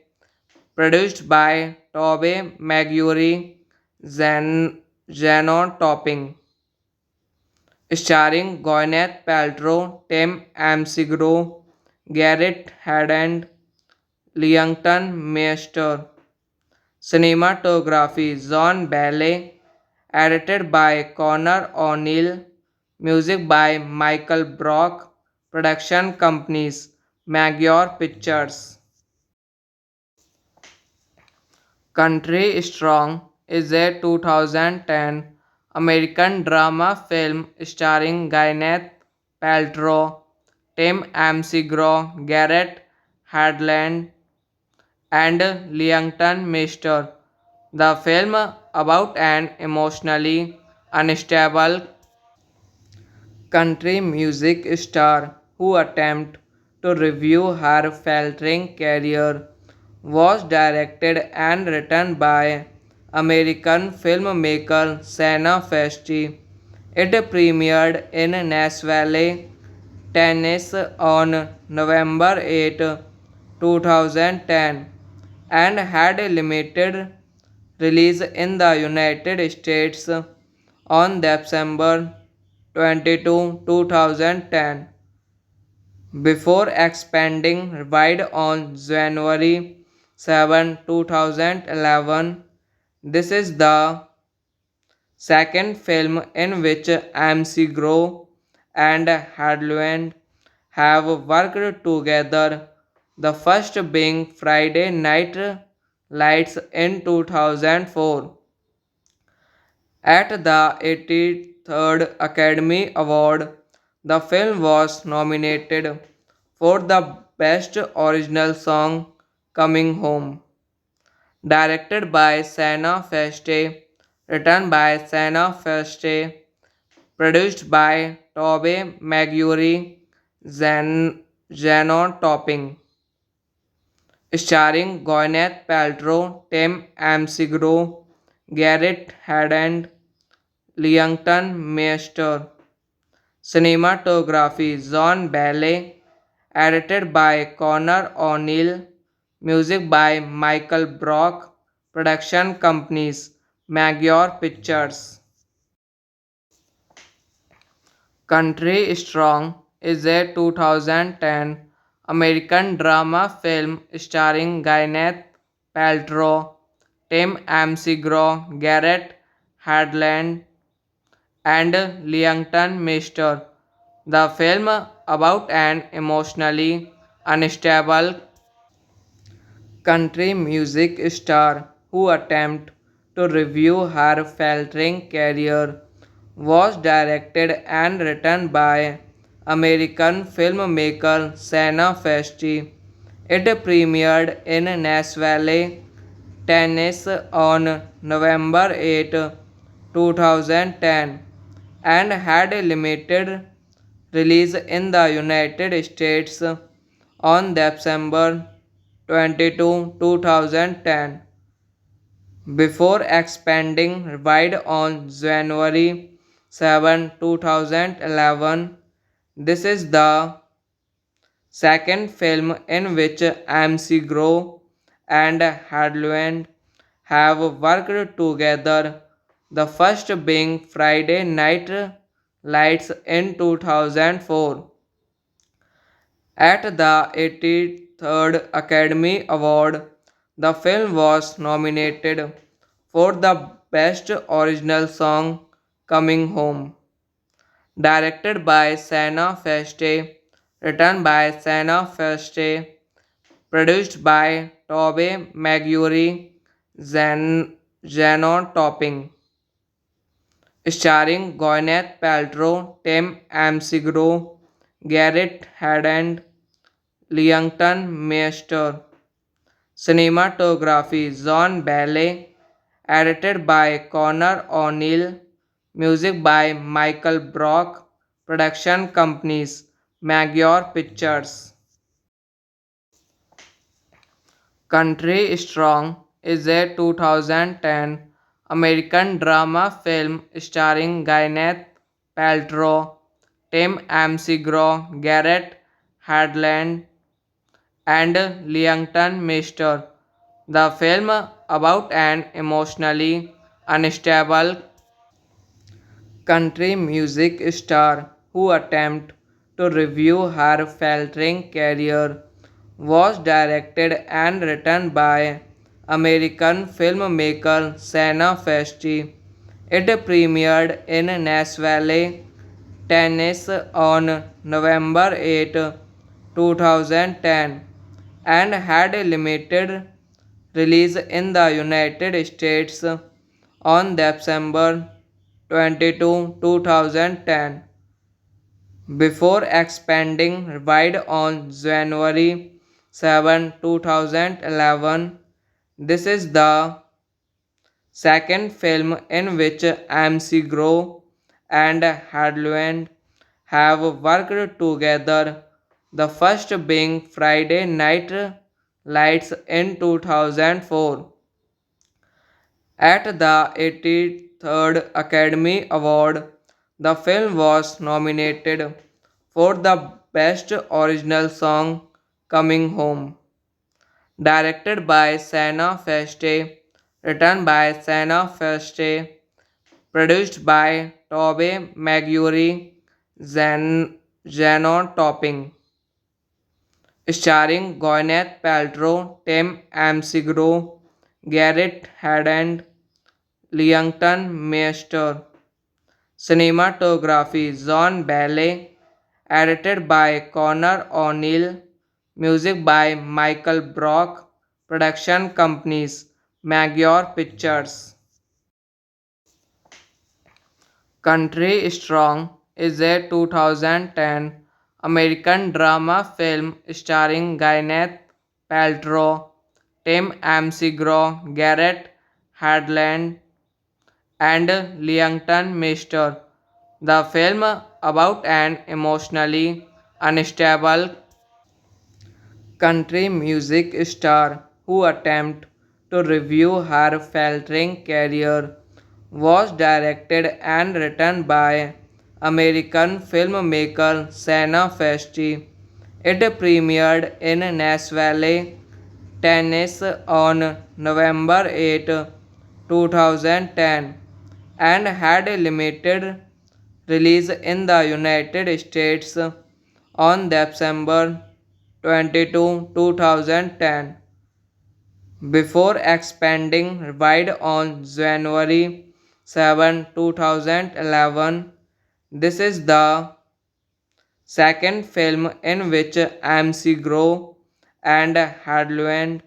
produced by Tobey Maguire, Zanon Topping, starring Gwyneth Paltrow, Tim McGraw, Garrett Haddon, Leamington Master. Cinematography John Bailey, edited by Connor O'Neill, music by Michael Brock, production companies Magyar Pictures. Country Strong is a 2010 American drama film starring Gwyneth Paltrow, Tim McGraw, Garrett Hadland, and Leamington Meister. The film about an emotionally unstable country music star who attempts to review her faltering career was directed and written by American filmmaker Sana Festi. It premiered in Nashville, Tennessee on November 8, 2010 and had a limited release in the United States on December 22, 2010, before expanding wide on January 7, 2011. This is the second film in which MC Grow and Hadland have worked together, the first being Friday Night Lights in 2004. At the 83rd Academy Award, the film was nominated for the Best Original Song Coming Home, directed by Sana Feste, written by Sana Feste, produced by Tobey Maguire, Zanon Topping, starring Gwyneth Paltrow, Tim McGraw, Garrett Haddon, Leamington Master. Cinematography John Bailey, edited by Connor O'Neill, music by Michael Brock, production companies Magyar Pictures. Country Strong is a 2010 American drama film starring Gwyneth Paltrow, Tim McGraw, Garrett Hedlund, and Leighton Meester. The film about an emotionally unstable country music star who attempted to review her faltering career was directed and written by American filmmaker Sana Festi. It premiered in Nashville, Tennessee on November 8, 2010 and had a limited release in the United States on December 22, 2010 before expanding wide on January 7, 2011. This is the second film in which McGraw and Hadlund have worked together, the first being Friday Night Lights in 2004. At the 83rd Academy Award, the film was nominated for the Best Original Song Coming Home, directed by Sana Feste, written by Sana Feste, produced by Tobey Maguire, Zanon Topping, starring Gwyneth Paltrow, Tim McGraw, Garrett Haddon, Leighton Meester. Cinematography John Bailey, edited by Connor O'Neill, music by Michael Brock, production companies Magyar Pictures. Country Strong is a 2010 American drama film starring Gwyneth Paltrow, Tim McGraw, Garrett Hedlund, and Leighton Meester. The film about an emotionally unstable country music star who attempted to review her faltering career was directed and written by American filmmaker Sana Festi. It premiered in Nashville, Tennessee on November 8, 2010 and had a limited release in the United States on December 22, 2010 before expanding wide on January 7, 2011. This is the second film in which McGraw and Hadlund have worked together, the first being Friday Night Lights in 2004. At the 83rd Academy Award, the film was nominated for the Best Original Song Coming Home, directed by Sana Feste, written by Sana Feste, produced by Tobey Maguire, Zanon Topping, starring Gwyneth Paltrow, Tim McGraw, Garrett Haddon, Leighton Meester. Cinematography John Bailey, edited by Connor O'Neill, music by Michael Brock, production companies Magyar Pictures. Country Strong is a 2010 American drama film starring Gwyneth Paltrow, Tim McGraw, Garrett Hedlund, and Leighton Meester. The film about an emotionally unstable country music star who attempted to review her faltering career was directed and written by American filmmaker Sana Festi. It premiered in Nashville, Tennessee on November 8, 2010 and had a limited release in the United States on December 22, 2010, before expanding wide on January 7, 2011. This is the second film in which MC and Hadlund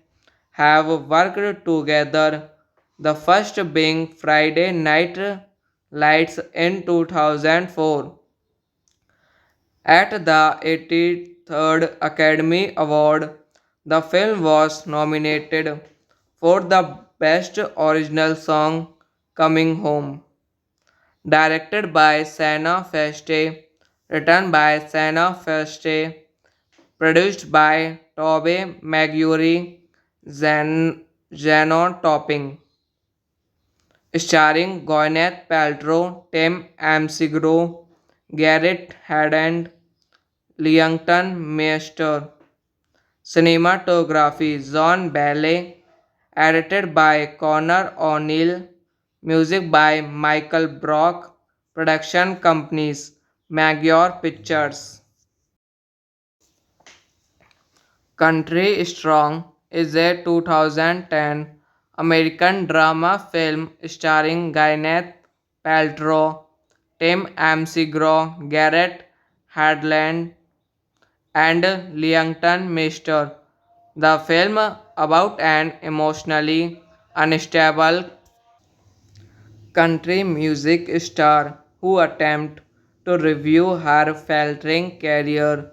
have worked together, the first being Friday Night Lights in 2004. At the 83rd Academy Award, the film was nominated for the Best Original Song Coming Home, directed by Sana Feste, written by Sana Feste, produced by Tobey Maguire, Zanon Topping, starring Gwyneth Paltrow, Tim McGraw, Garrett Haddon, Leamington Master. Cinematography John Bailey, edited by Connor O'Neill, music by Michael Brock, production companies Magyar Pictures. Country Strong is a 2010 American drama film starring Gwyneth Paltrow, Tim McGraw, Garrett Hadland, and Leamington Master. The film about an emotionally unstable country music star who attempts to review her faltering career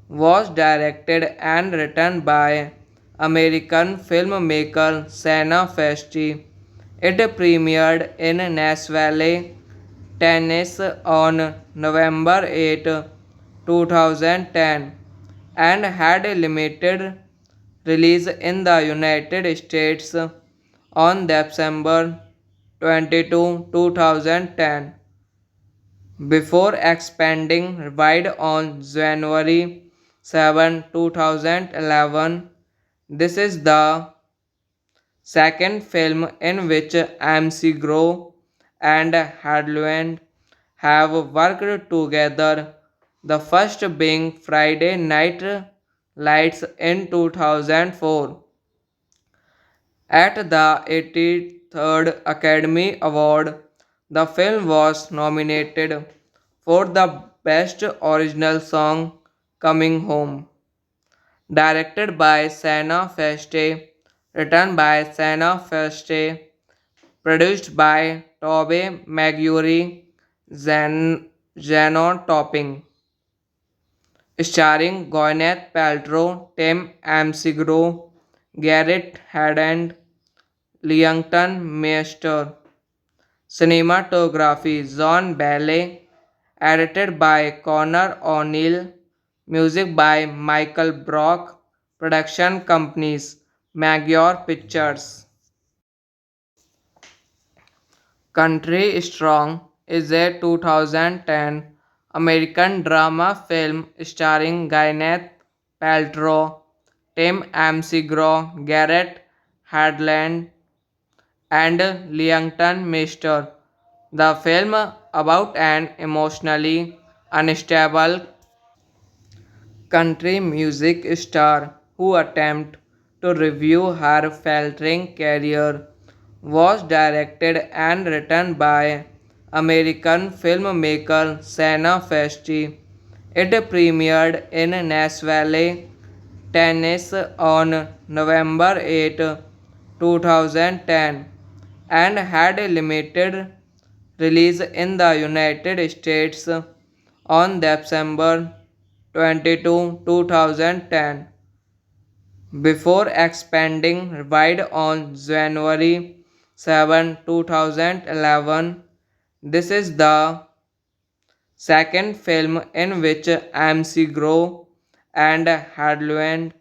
was directed and written by American filmmaker Sana Feste. It premiered in Nashville, Tennessee on November 8, 2010 and had a limited release in the United States on December 22, 2010, before expanding wide on January 7, 2011. This is the second film in which MC and Hadlund have worked together, the first being Friday Night Lights in 2004. At the 83rd Academy Award, the film was nominated for the Best Original Song Coming Home, directed by Sana Feste, written by Sana Feste, produced by Tobey Maguire, Zanon Topping, starring Gwyneth Paltrow, Tim McGraw, Garrett Haddon, Leamington Master. Cinematography John Bailey, edited by Connor O'Neill, music by Michael Brock, production companies Magyar Pictures. Country Strong is a 2010 American drama film starring Gwyneth Paltrow, Tim McGraw, Garrett Hadland, and Leamington Master. The film about an emotionally unstable country music star who attempts to review her faltering career was directed and written by American filmmaker Sana Feste. It premiered in Nashville, Tennessee on November 8, 2010 and had a limited release in the United States on December 22, 2010, before expanding wide on January 7, 2011. This is the second film in which MC and Hadlund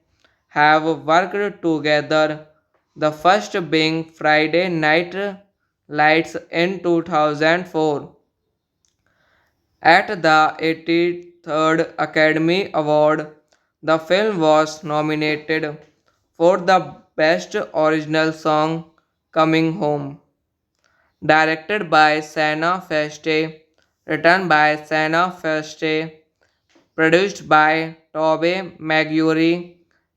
have worked together, the first being Friday Night Lights in 2004. At the 83rd Academy Award, the film was nominated for the Best Original Song Coming Home, directed by Sana Feste, written by Sana Feste, produced by Tobey Maguire,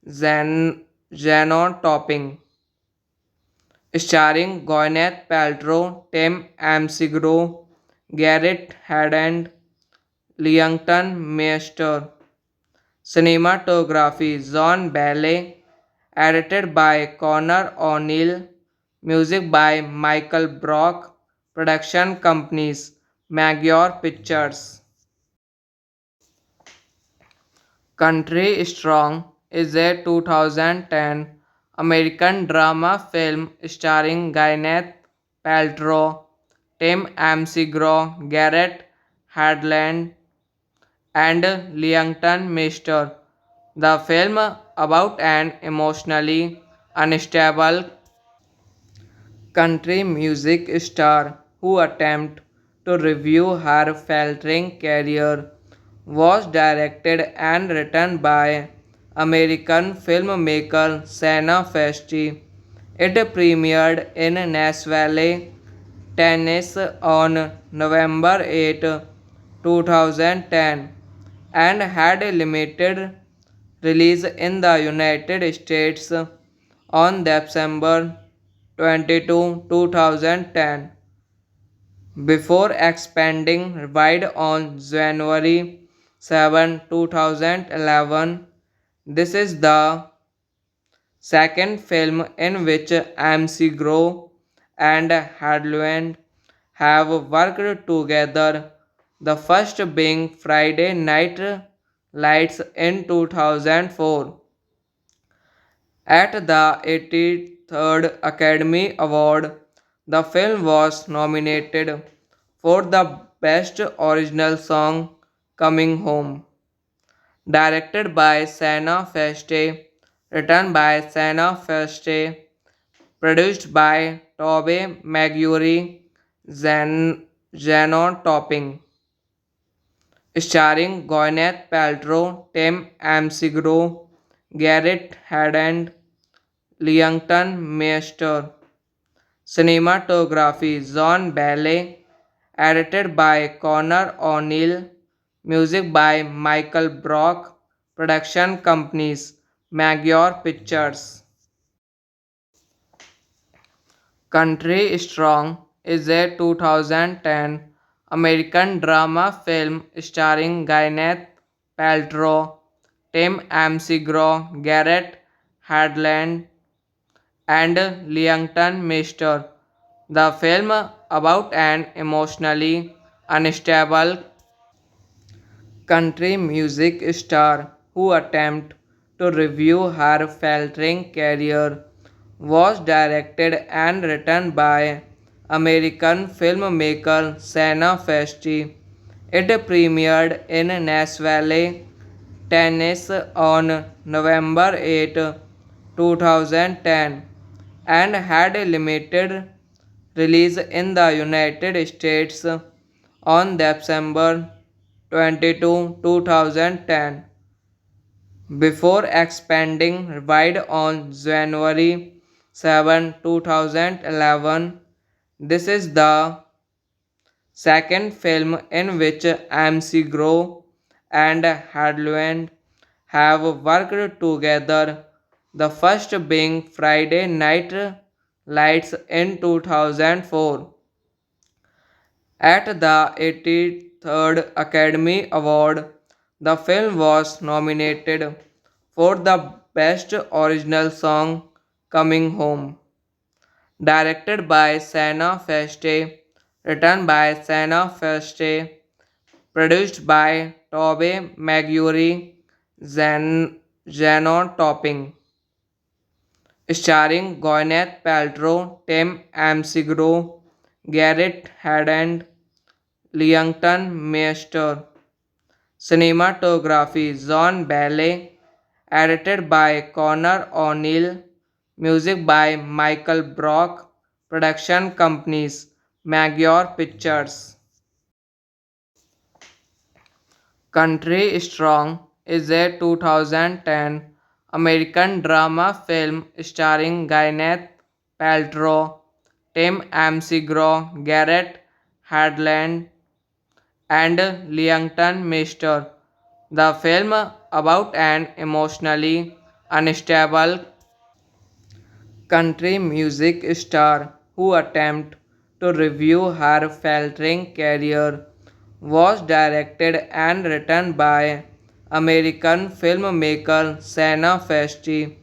Zeno Topping, starring Gwyneth Paltrow, Tim McGraw, Garrett Haddon, Leamington Master. Cinematography John Bailey, edited by Connor O'Neill, music by Michael Brock, production companies Magyar Pictures. Country Strong is a 2010 American drama film starring Gwyneth Paltrow, Tim McGraw, Garrett Hedlund, and Leamington Mister. The film about an emotionally unstable country music star who attempts to review her faltering career was directed and written by American filmmaker Sana Festi. It premiered in Nashville, Tennessee on November 8, 2010 and had a limited release in the United States on December 22, 2010, before expanding wide on January 7, 2011. This is the second film in which McGraw and Hadlund have worked together, the first being Friday Night Lights in 2004. At the 83rd Academy Award, the film was nominated for the Best Original Song Coming Home, directed by Sana Feste, written by Sana Feste, produced by Tobey Maguire, Zeno Topping, starring Gwyneth Paltrow, Tim McGraw, Garrett Haddon, Leamington Master. Cinematography John Bailey, edited by Connor O'Neill, music by Michael Brock, production companies Magyar Pictures. Country Strong is a 2010 American drama film starring Gwyneth Paltrow, Tim McGraw, Garrett Hedlund, and Leamington Mister. The film about an emotionally unstable country music star who attempts to review her faltering career was directed and written by American filmmaker Sana Festi. It premiered in Nashville, Tennessee on November 8, 2010 and had a limited release in the United States on December 22, 2010, before expanding wide on January 7, 2011. This is the second film in which McGraw and Hadlund have worked together, the first being Friday Night Lights in 2004. At the 83rd Academy Award, the film was nominated for the Best Original Song Coming Home, directed by Sana Feste, written by Sana Feste, produced by Tobey Maguire, Zeno Topping, starring Gwyneth Paltrow, Tim McGraw, Garrett Haddon, Leamington Master. Cinematography John Bailey, edited by Connor O'Neill, music by Michael Brock, production companies Magyar Pictures. Country Strong is a 2010 American drama film starring Gwyneth Paltrow, Tim McGraw, Garrett Hedlund, and Leamington Mister. The film about an emotionally unstable country music star who attempted to review her faltering career was directed and written by American filmmaker Sana Festi.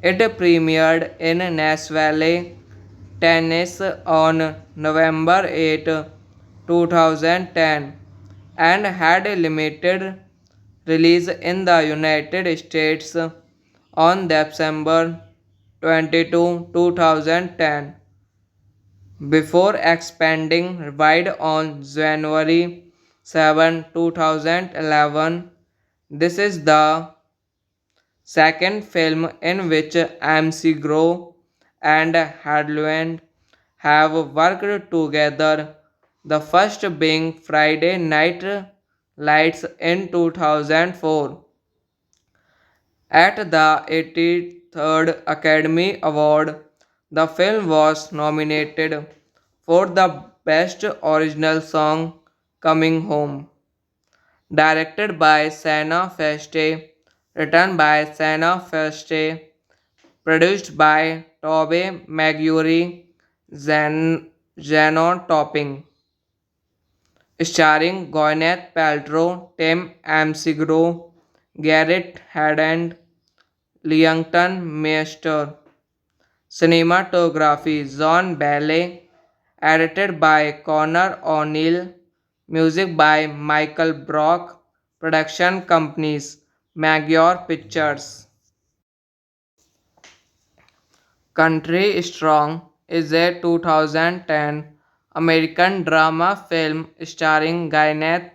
It premiered in Nashville, Tennessee on November 8, 2010 and had a limited release in the United States on December 22, 2010 before expanding wide on January 7, 2011. This is the second film in which MC and Hadland have worked together, the first being Friday Night Lights in 2004. At the 83rd Academy Award, the film was nominated for the Best Original Song Coming Home. Directed by Sana Feste, written by Sana Feste, produced by Tobe Maguire, Zanon Topping, starring Gwyneth Paltrow, Tim McGraw, Garrett Haddon, Leington Master. Cinematography John Bailey, edited by Connor O'Neill, music by Michael Brock, production companies Magyar Pictures. Country Strong is a 2010 American drama film starring Gwyneth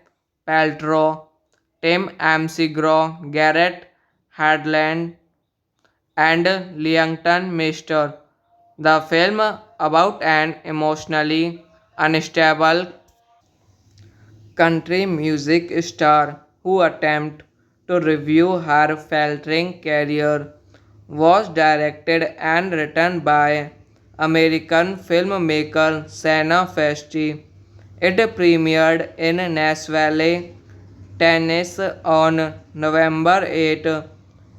Paltrow, Tim McGraw, Garrett Hadland, and Leington Master. The film about an emotionally unstable country music star who attempted to review her faltering career was directed and written by American filmmaker Sana Festi. It premiered in Nashville, Tennessee on November 8,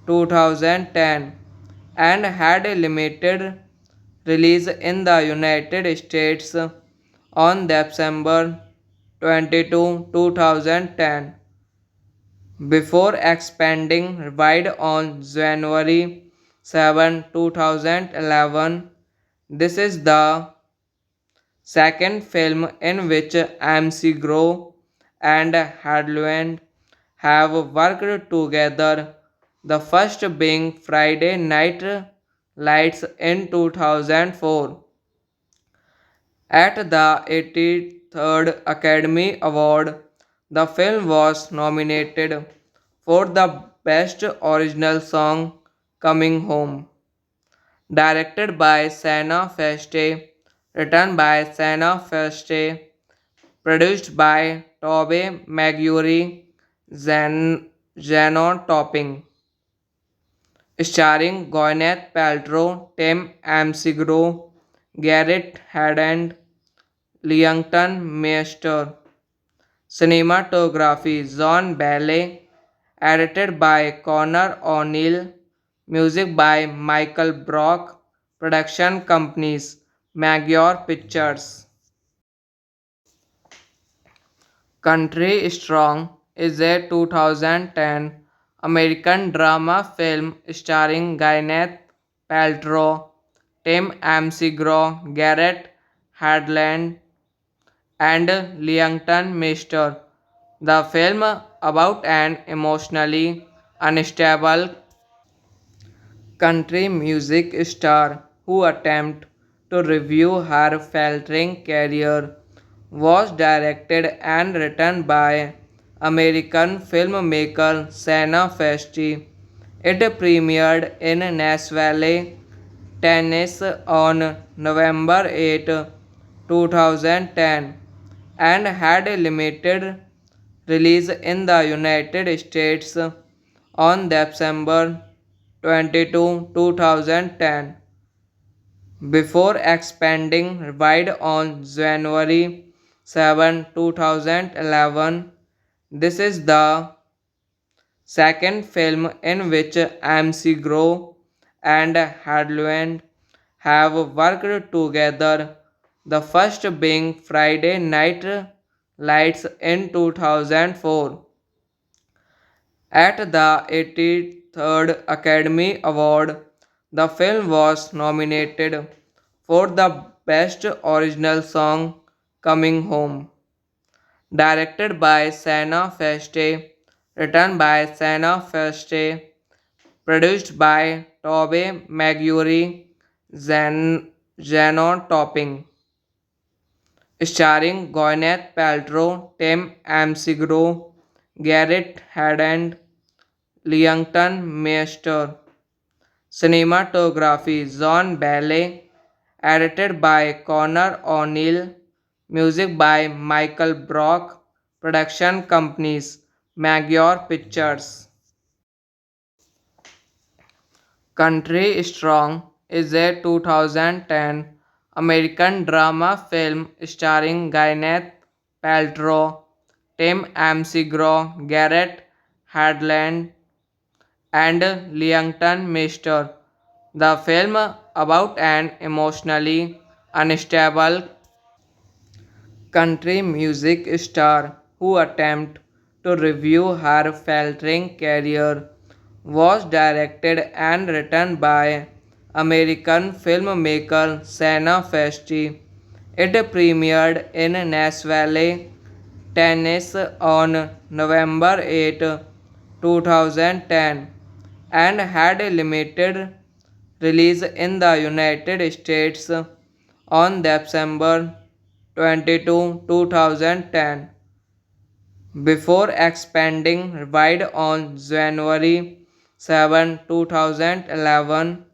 2010 and had a limited release in the United States on December 22, 2010 before expanding wide on January 7, 2011. This is the second film in which MC and Hadland have worked together, the first being Friday Night Lights in 2004. At the 83rd Academy Award, the film was nominated for the Best Original Song Coming Home. Directed by Sana Feste, written by Sana Feste, produced by Tobe Maguire, Zanon Topping, starring Gwyneth Paltrow, Tim McGraw, Garrett Haddon, Leington Master. Cinematography John Bailey, edited by Connor O'Neill, music by Michael Brock, production companies Magyar Pictures. Country Strong is a 2010 American drama film starring Gwyneth Paltrow, Tim McGraw, Garrett Hadland, and Leington Master. The film about an emotionally unstable country music star who attempted to review her faltering career was directed and written by American filmmaker Sana Festi. It premiered in Nashville, Tennessee on November 8, 2010 and had a limited release in the United States on December 22, 2010 before expanding wide on January 7, 2011. This is the second film in which MC and Hadlund have worked together, the first being Friday Night Lights in 2004. At the 83rd Academy Award, the film was nominated for the Best Original Song Coming Home, directed by Sana Feste, written by Sana Feste, produced by Tobey Maguire, Zeno Topping, starring Gwyneth Paltrow, Tim McGraw, Garrett Haddon, Leamington Master. Cinematography John Bailey, edited by Connor O'Neill, music by Michael Brock, production companies Magyar Pictures. Country Strong is a 2010 American drama film starring Gwyneth Paltrow, Tim McGraw, Garrett Hadland, and Leamington Master. The film about an emotionally unstable country music star who attempts to review her faltering career was directed and written by American filmmaker Sana Festi. It premiered in Nashville, Tennessee on November 8, 2010 and had a limited release in the United States on December 22, 2010, before expanding wide on January 7, 2011.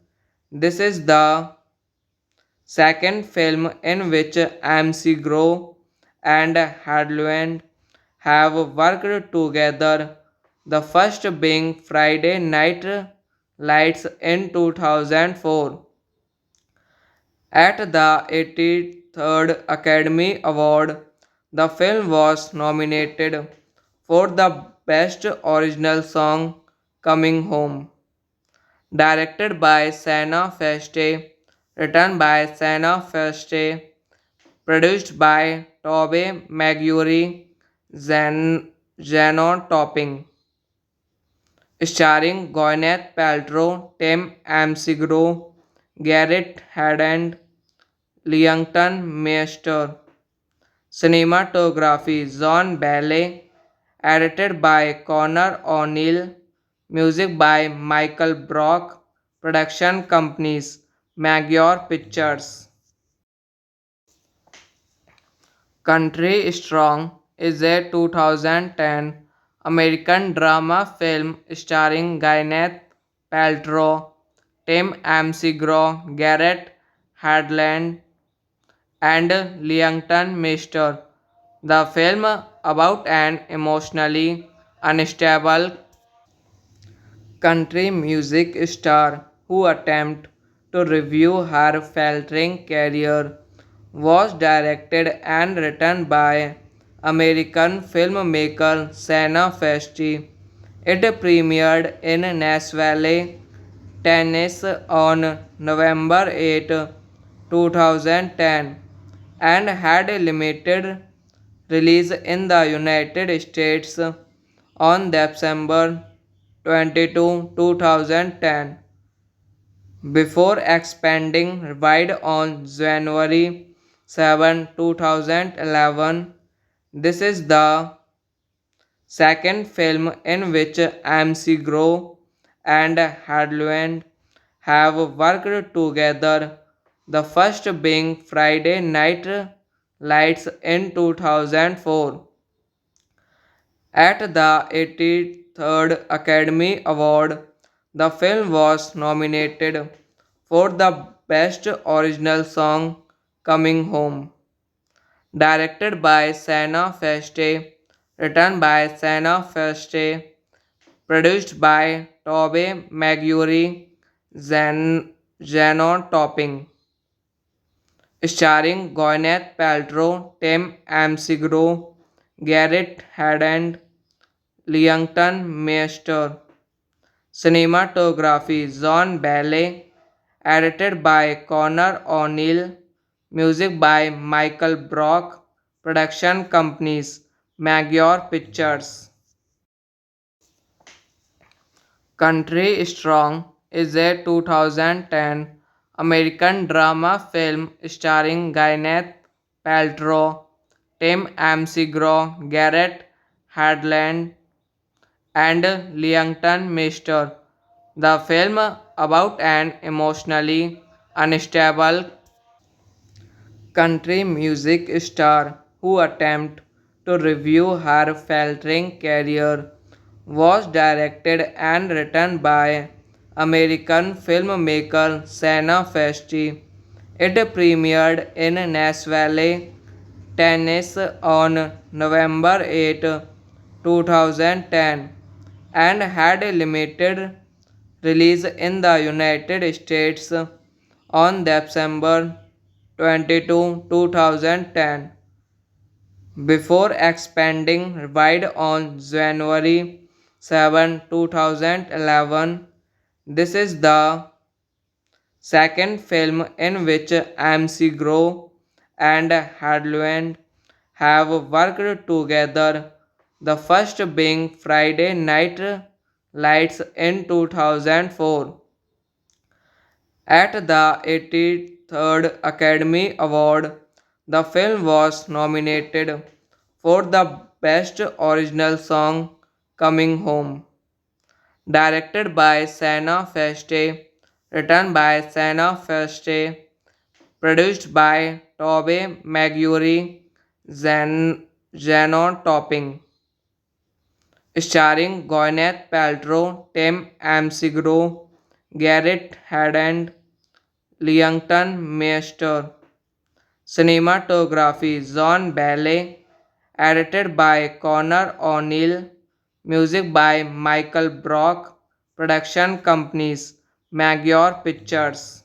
This is the second film in which MC and Hadlund have worked together, the first being Friday Night Lights in 2004. At the 83rd Academy Award, the film was nominated for the Best Original Song Coming Home, directed by Sana Feste, written by Sana Feste, produced by Tobey Maguire, Zeno Topping, starring Gwyneth Paltrow, Tim McGraw, Garrett Haddon, Leamington Master. Cinematography John Bailey, edited by Connor O'Neill, music by Michael Brock, production companies Magyar Pictures. Country Strong is a 2010 American drama film starring Gwyneth Paltrow, Tim McGraw, Garrett Hadland, and Leamington Master. The film about an emotionally unstable country music star who attempts to review her faltering career was directed and written by American filmmaker Sana Festi. It premiered in Nashville, Tennessee on November 8, 2010 and had a limited release in the United States on December 22, 2010, before expanding wide on January 7, 2011. This is the second film in which MC and Hadlund have worked together, the first being Friday Night Lights in 2004. At the 83rd Academy Award, the film was nominated for the Best Original Song Coming Home, directed by Sana Feste, written by Sana Feste, produced by Tobey Maguire, Zeno Topping, starring Gwyneth Paltrow, Tim McGraw, Garrett Haddon, Leington Meister. Cinematography John Bailey. Edited by Connor O'Neill. Music by Michael Brock. Production companies Magyar Pictures. Country Strong is a 2010 American drama film starring Gwyneth Paltrow, Tim McGraw, Garrett Hedlund, and Leington Meister. The film about an emotionally unstable country music star who attempted to review her faltering career was directed and written by American filmmaker Sana Festi. It premiered in Nashville, Tennessee on November 8, 2010 and had a limited release in the United States on December 22, 2010 before expanding wide on January 7, 2011. This is the second film in which McGraw and Hadlund have worked together, the first being Friday Night Lights in 2004. At the 83rd Academy Award, the film was nominated for the Best Original Song Coming Home. Directed by Sana Feste, written by Sana Feste, produced by Tobey Maguire, Zanon Topping, starring Gwyneth Paltrow, Tim McGraw, Garrett Hedlund, Leington Meister. Cinematography John Bailey. Edited by Connor O'Neill. Music by Michael Brock. Production companies Magyar Pictures.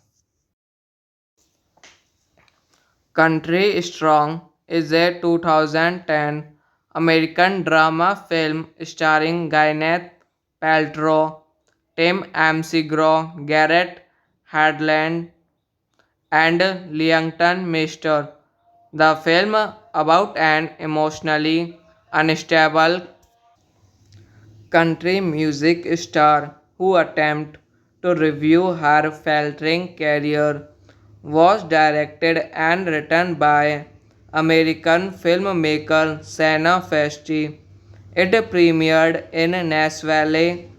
Country Strong is a 2010 American drama film starring Gwyneth Paltrow, Tim McGraw, Garrett Hedlund, and Leington Meister. The film about an emotionally unstable country music star who attempted to review her faltering career was directed and written by American filmmaker Sana Festi. It premiered in Nashville,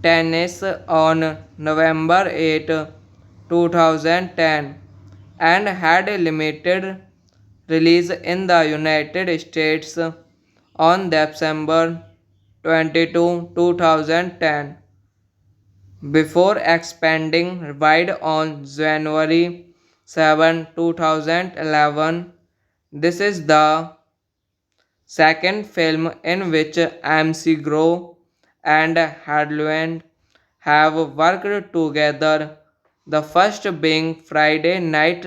Tennessee on November 8, 2010 and had a limited release in the United States on December 22, 2010 before expanding wide on January 7, 2011. This is the second film in which McGraw and Hadlund have worked together, the first being Friday Night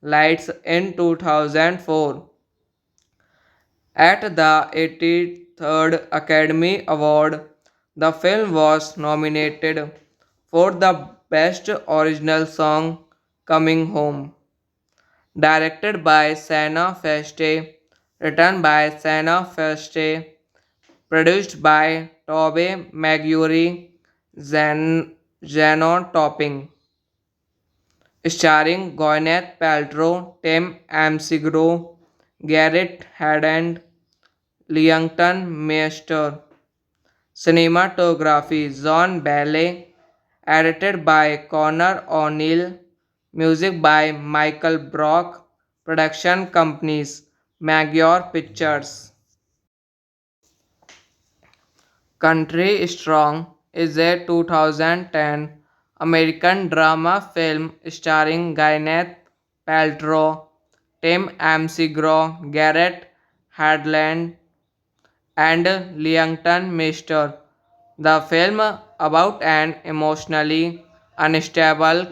Lights in 2004. At the 83rd Academy Award, the film was nominated for the Best Original Song Coming Home. Directed by Sana Feste, written by Sana Feste, produced by Tobey Maguire, Zanon Topping, starring Gwyneth Paltrow, Tim McGraw, Garrett Hedlund, Leington Meister. Cinematography John Bailey. Edited by Connor O'Neill. Music by Michael Brock. Production companies Magyar Pictures. Country Strong is a 2010 American drama film starring Gwyneth Paltrow, Tim McGraw, Garrett Hedlund, and Leington Meister. The film about an emotionally unstable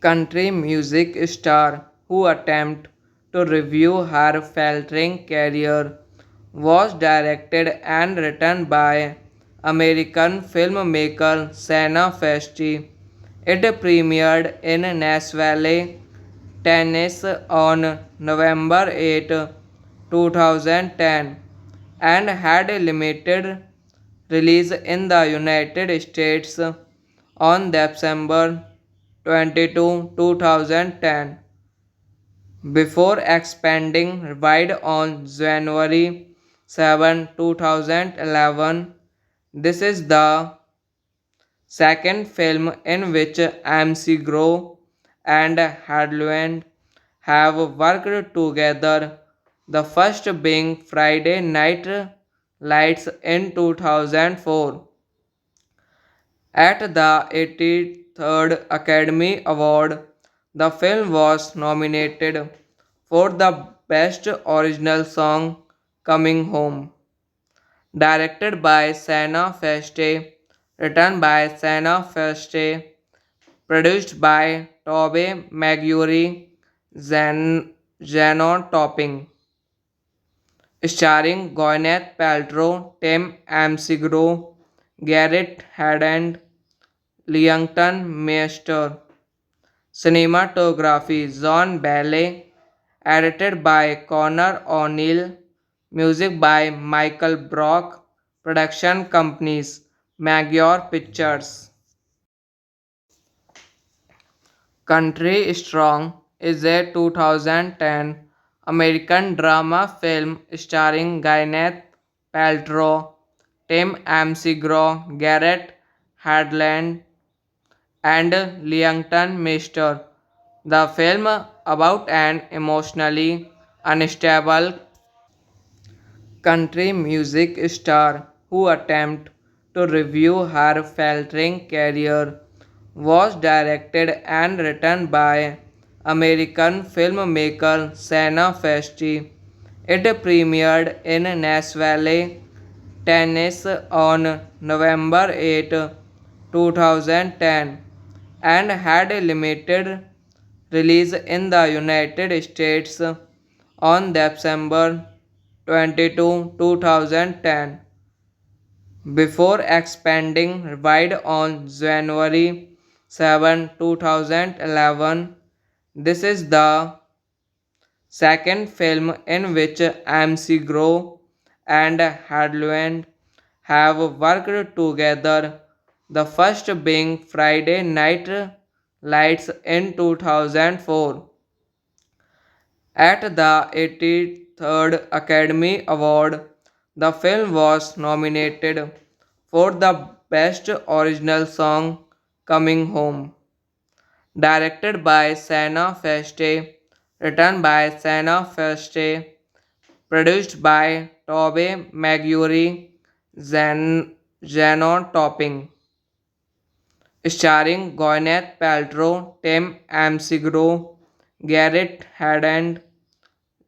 country music star who attempted to review her faltering career was directed and written by American filmmaker Sena Festi. It premiered in Nashville, Tennessee on November 8, 2010 and had a limited release in the United States on December 22, 2010 before expanding wide on January 7, 2011. This is the second film in which MC and Hadlund have worked together, the first being Friday Night Lights in 2004. At the 83rd Academy Award, the film was nominated for the Best Original Song Coming Home. Directed by Sena Feste, written by Sena Feste, produced by Tobey Maguire, Zenon Topping, starring Gwyneth Paltrow, Tim McGraw, Garrett Haddon, Leamington Master. Cinematography John Bailey, edited by Connor O'Neill, music by Michael Brock, production companies Magyar Pictures. Country Strong is a 2010 American drama film starring Gwyneth Paltrow, Tim McGraw, Garrett Hadland, and Leamington Master. The film about an emotionally unstable country music star who attempts to review her faltering career was directed and written by American filmmaker Sena Festi. It premiered in Nashville, Tennessee on November 8, 2010 and had a limited release in the United States on December 22, 2010 before expanding wide on January 7, 2011. This is the second film in which MC and Hadlund have worked together, the first being Friday Night Lights in 2004. At the 83rd Academy Award, the film was nominated for the Best Original Song Coming Home. Directed by Sena Feste, written by Sena Feste, produced by Tobey Maguire, Zenon Topping, starring Gwyneth Paltrow, Tim McGraw, Garrett Haddon,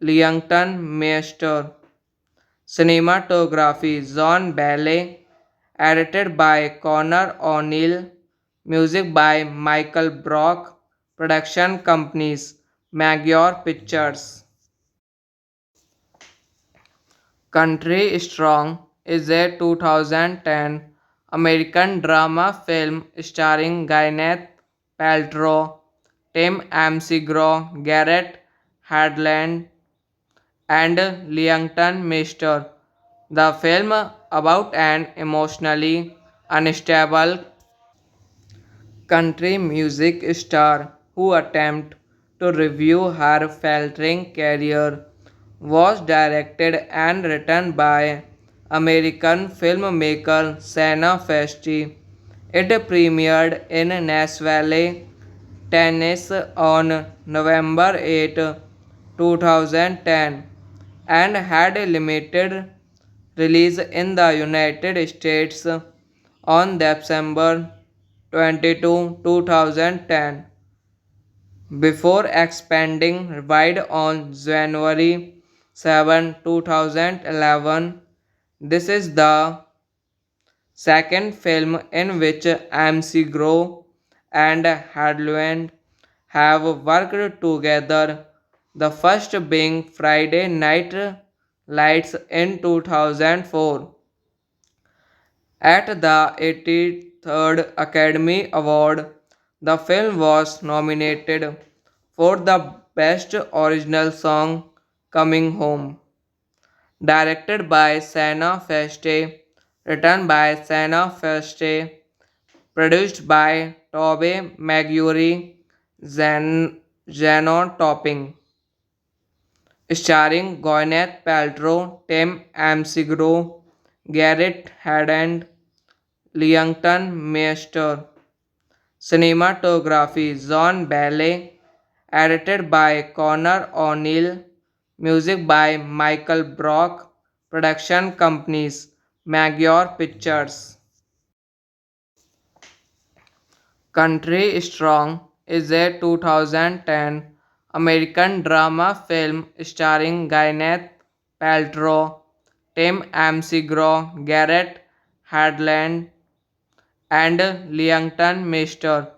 Leamington Master. Cinematography John Bailey, edited by Connor O'Neill, music by Michael Brock, production companies Magyar Pictures. Country Strong is a 2010 American drama film starring Gwyneth Paltrow, Tim McGraw, Garrett Hadland, and Leamington Master. The film about an emotionally unstable country music star who attempts to review her faltering career was directed and written by American filmmaker Sena Festi. It premiered in Nashville, Tennessee on November 8, 2010 and had a limited release in the United States on December 22, 2010 before expanding wide on January 7, 2011. This is the second film in which MC and Hadlund have worked together, the first being Friday Night Lights in 2004. At the 83rd Academy Award, the film was nominated for the Best Original Song Coming Home. Directed by Sana Feste, written by Sana Feste, produced by Tobey Maguire, Zanon Topping, starring Gwyneth Paltrow, Tim McGraw, Garrett Haddon, Leamington Master. Cinematography John Bailey, edited by Connor O'Neill, music by Michael Brock, production companies Magyar Pictures. Country Strong is a 2010 American drama film starring Gwyneth Paltrow, Tim McGraw, Garrett Hedlund, and Leamington Master.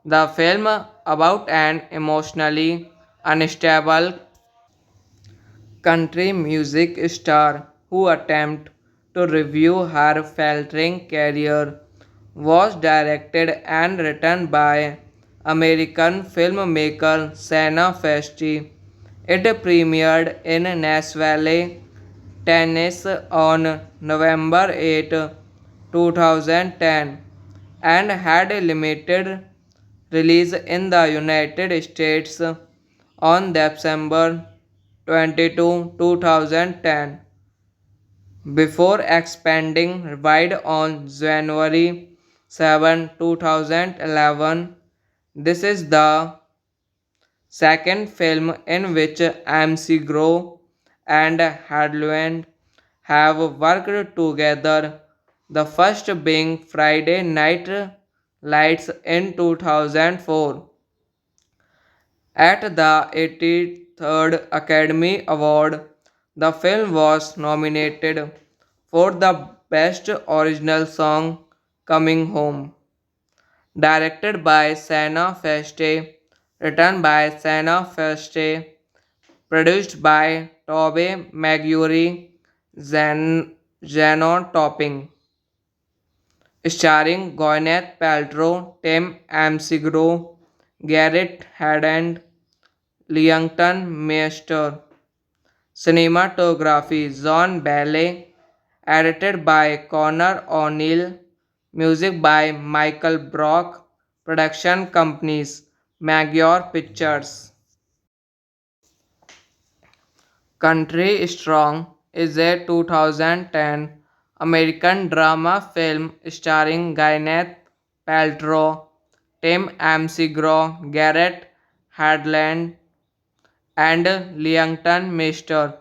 The film about an emotionally unstable country music star who attempts to review her faltering career was directed and written by American filmmaker Sana Festi. It premiered in Nashville, Tennessee on November 8, 2010 and had a limited release in the United States on December 22, 2010, before expanding wide on January 7, 2011. This is the second film in which McGraw and Hadlund have worked together, the first being Friday Night Lights in 2004. At the 83rd Academy Award, the film was nominated for the Best Original Song Coming Home. Directed by Sana Feste, written by Sana Feste, produced by Tobey Maguire, Zanon Topping, starring Gwyneth Paltrow, Tim McGraw, Garrett Haddon, Leamington Master. Cinematography John Bailey, edited by Connor O'Neill, music by Michael Brock, production companies Magyar Pictures. Country Strong is a 2010 American drama film starring Gwyneth Paltrow, Tim McGraw, Garrett Hedlund, and Leamington Master.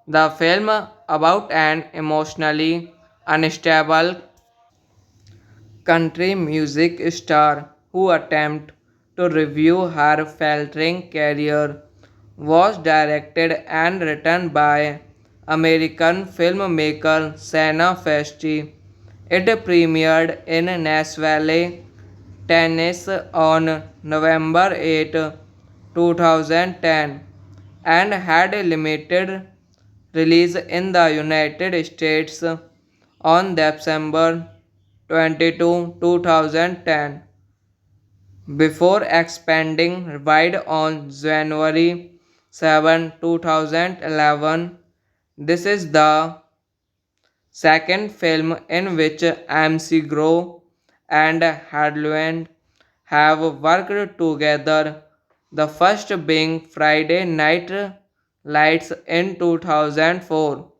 The film about an emotionally unstable country music star who attempts to review her faltering career was directed and written by American filmmaker Sana Festi. It premiered in Nashville, Tennessee on November 8, 2010 and had a limited release in the United States on December 22, 2010, before expanding wide on January 7, 2011. This is the second film in which McGraw and Hadlund have worked together, the first being Friday Night Lights in 2004.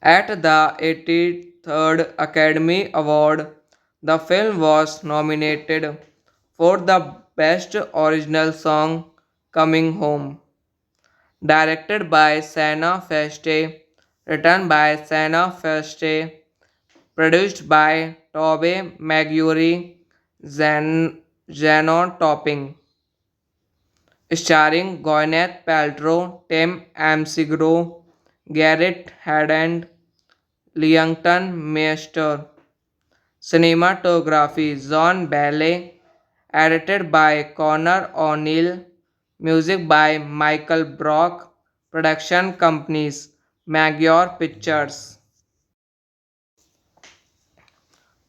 At the 83rd Academy Award, the film was nominated for the Best Original Song Coming Home. Directed by Sana Feste, written by Sana Feste, produced by Tobey Maguire, Zanon Topping, starring Gwyneth Paltrow, Tim McGraw, Garrett Haddon, Leamington Master. Cinematography John Bailey, edited by Connor O'Neill, music by Michael Brock, Production companies, Magyar Pictures.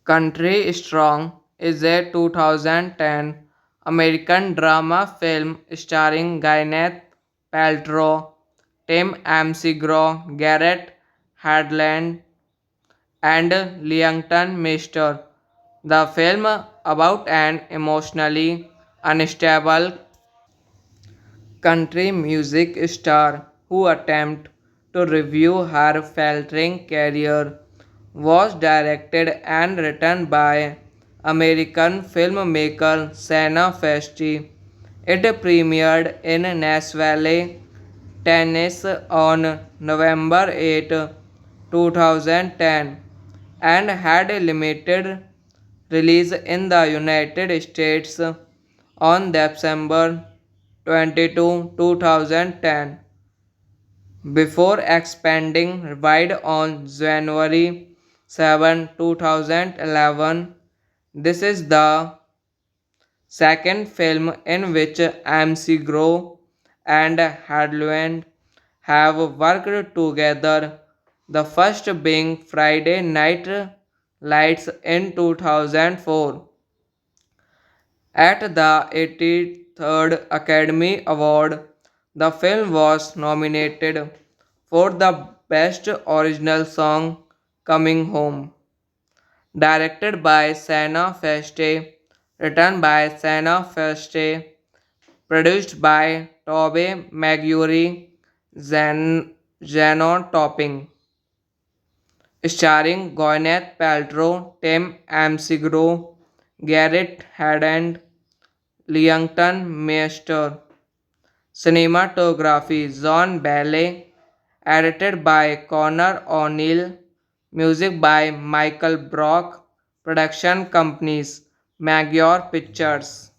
Country Strong is a 2010 American drama film starring Gwyneth Paltrow, Tim McGraw, Garrett Hedlund, and Leamon Meister. The film about an emotionally unstable country music star who attempted to review her faltering career was directed and written by American filmmaker Sana Festi. It premiered in Nashville, Tennessee on November 8, 2010 and had a limited release in the United States on December 22, 2010 before expanding wide on January 7, 2011. This is the second film in which McGraw and Hadlund have worked together, the first being Friday Night Lights in 2004. At the 83rd Academy Award, the film was nominated for the Best Original Song Coming Home. Directed by Sana Feste, written by Sana Feste, produced by Tobey Maguire, Zanon Topping, starring Gwyneth Paltrow, Tim McGraw, Garrett Hedlund, Leamon Meister. Cinematography John Bailey. Edited by Connor O'Neill. Music by Michael Brock. Production companies Magyar Pictures.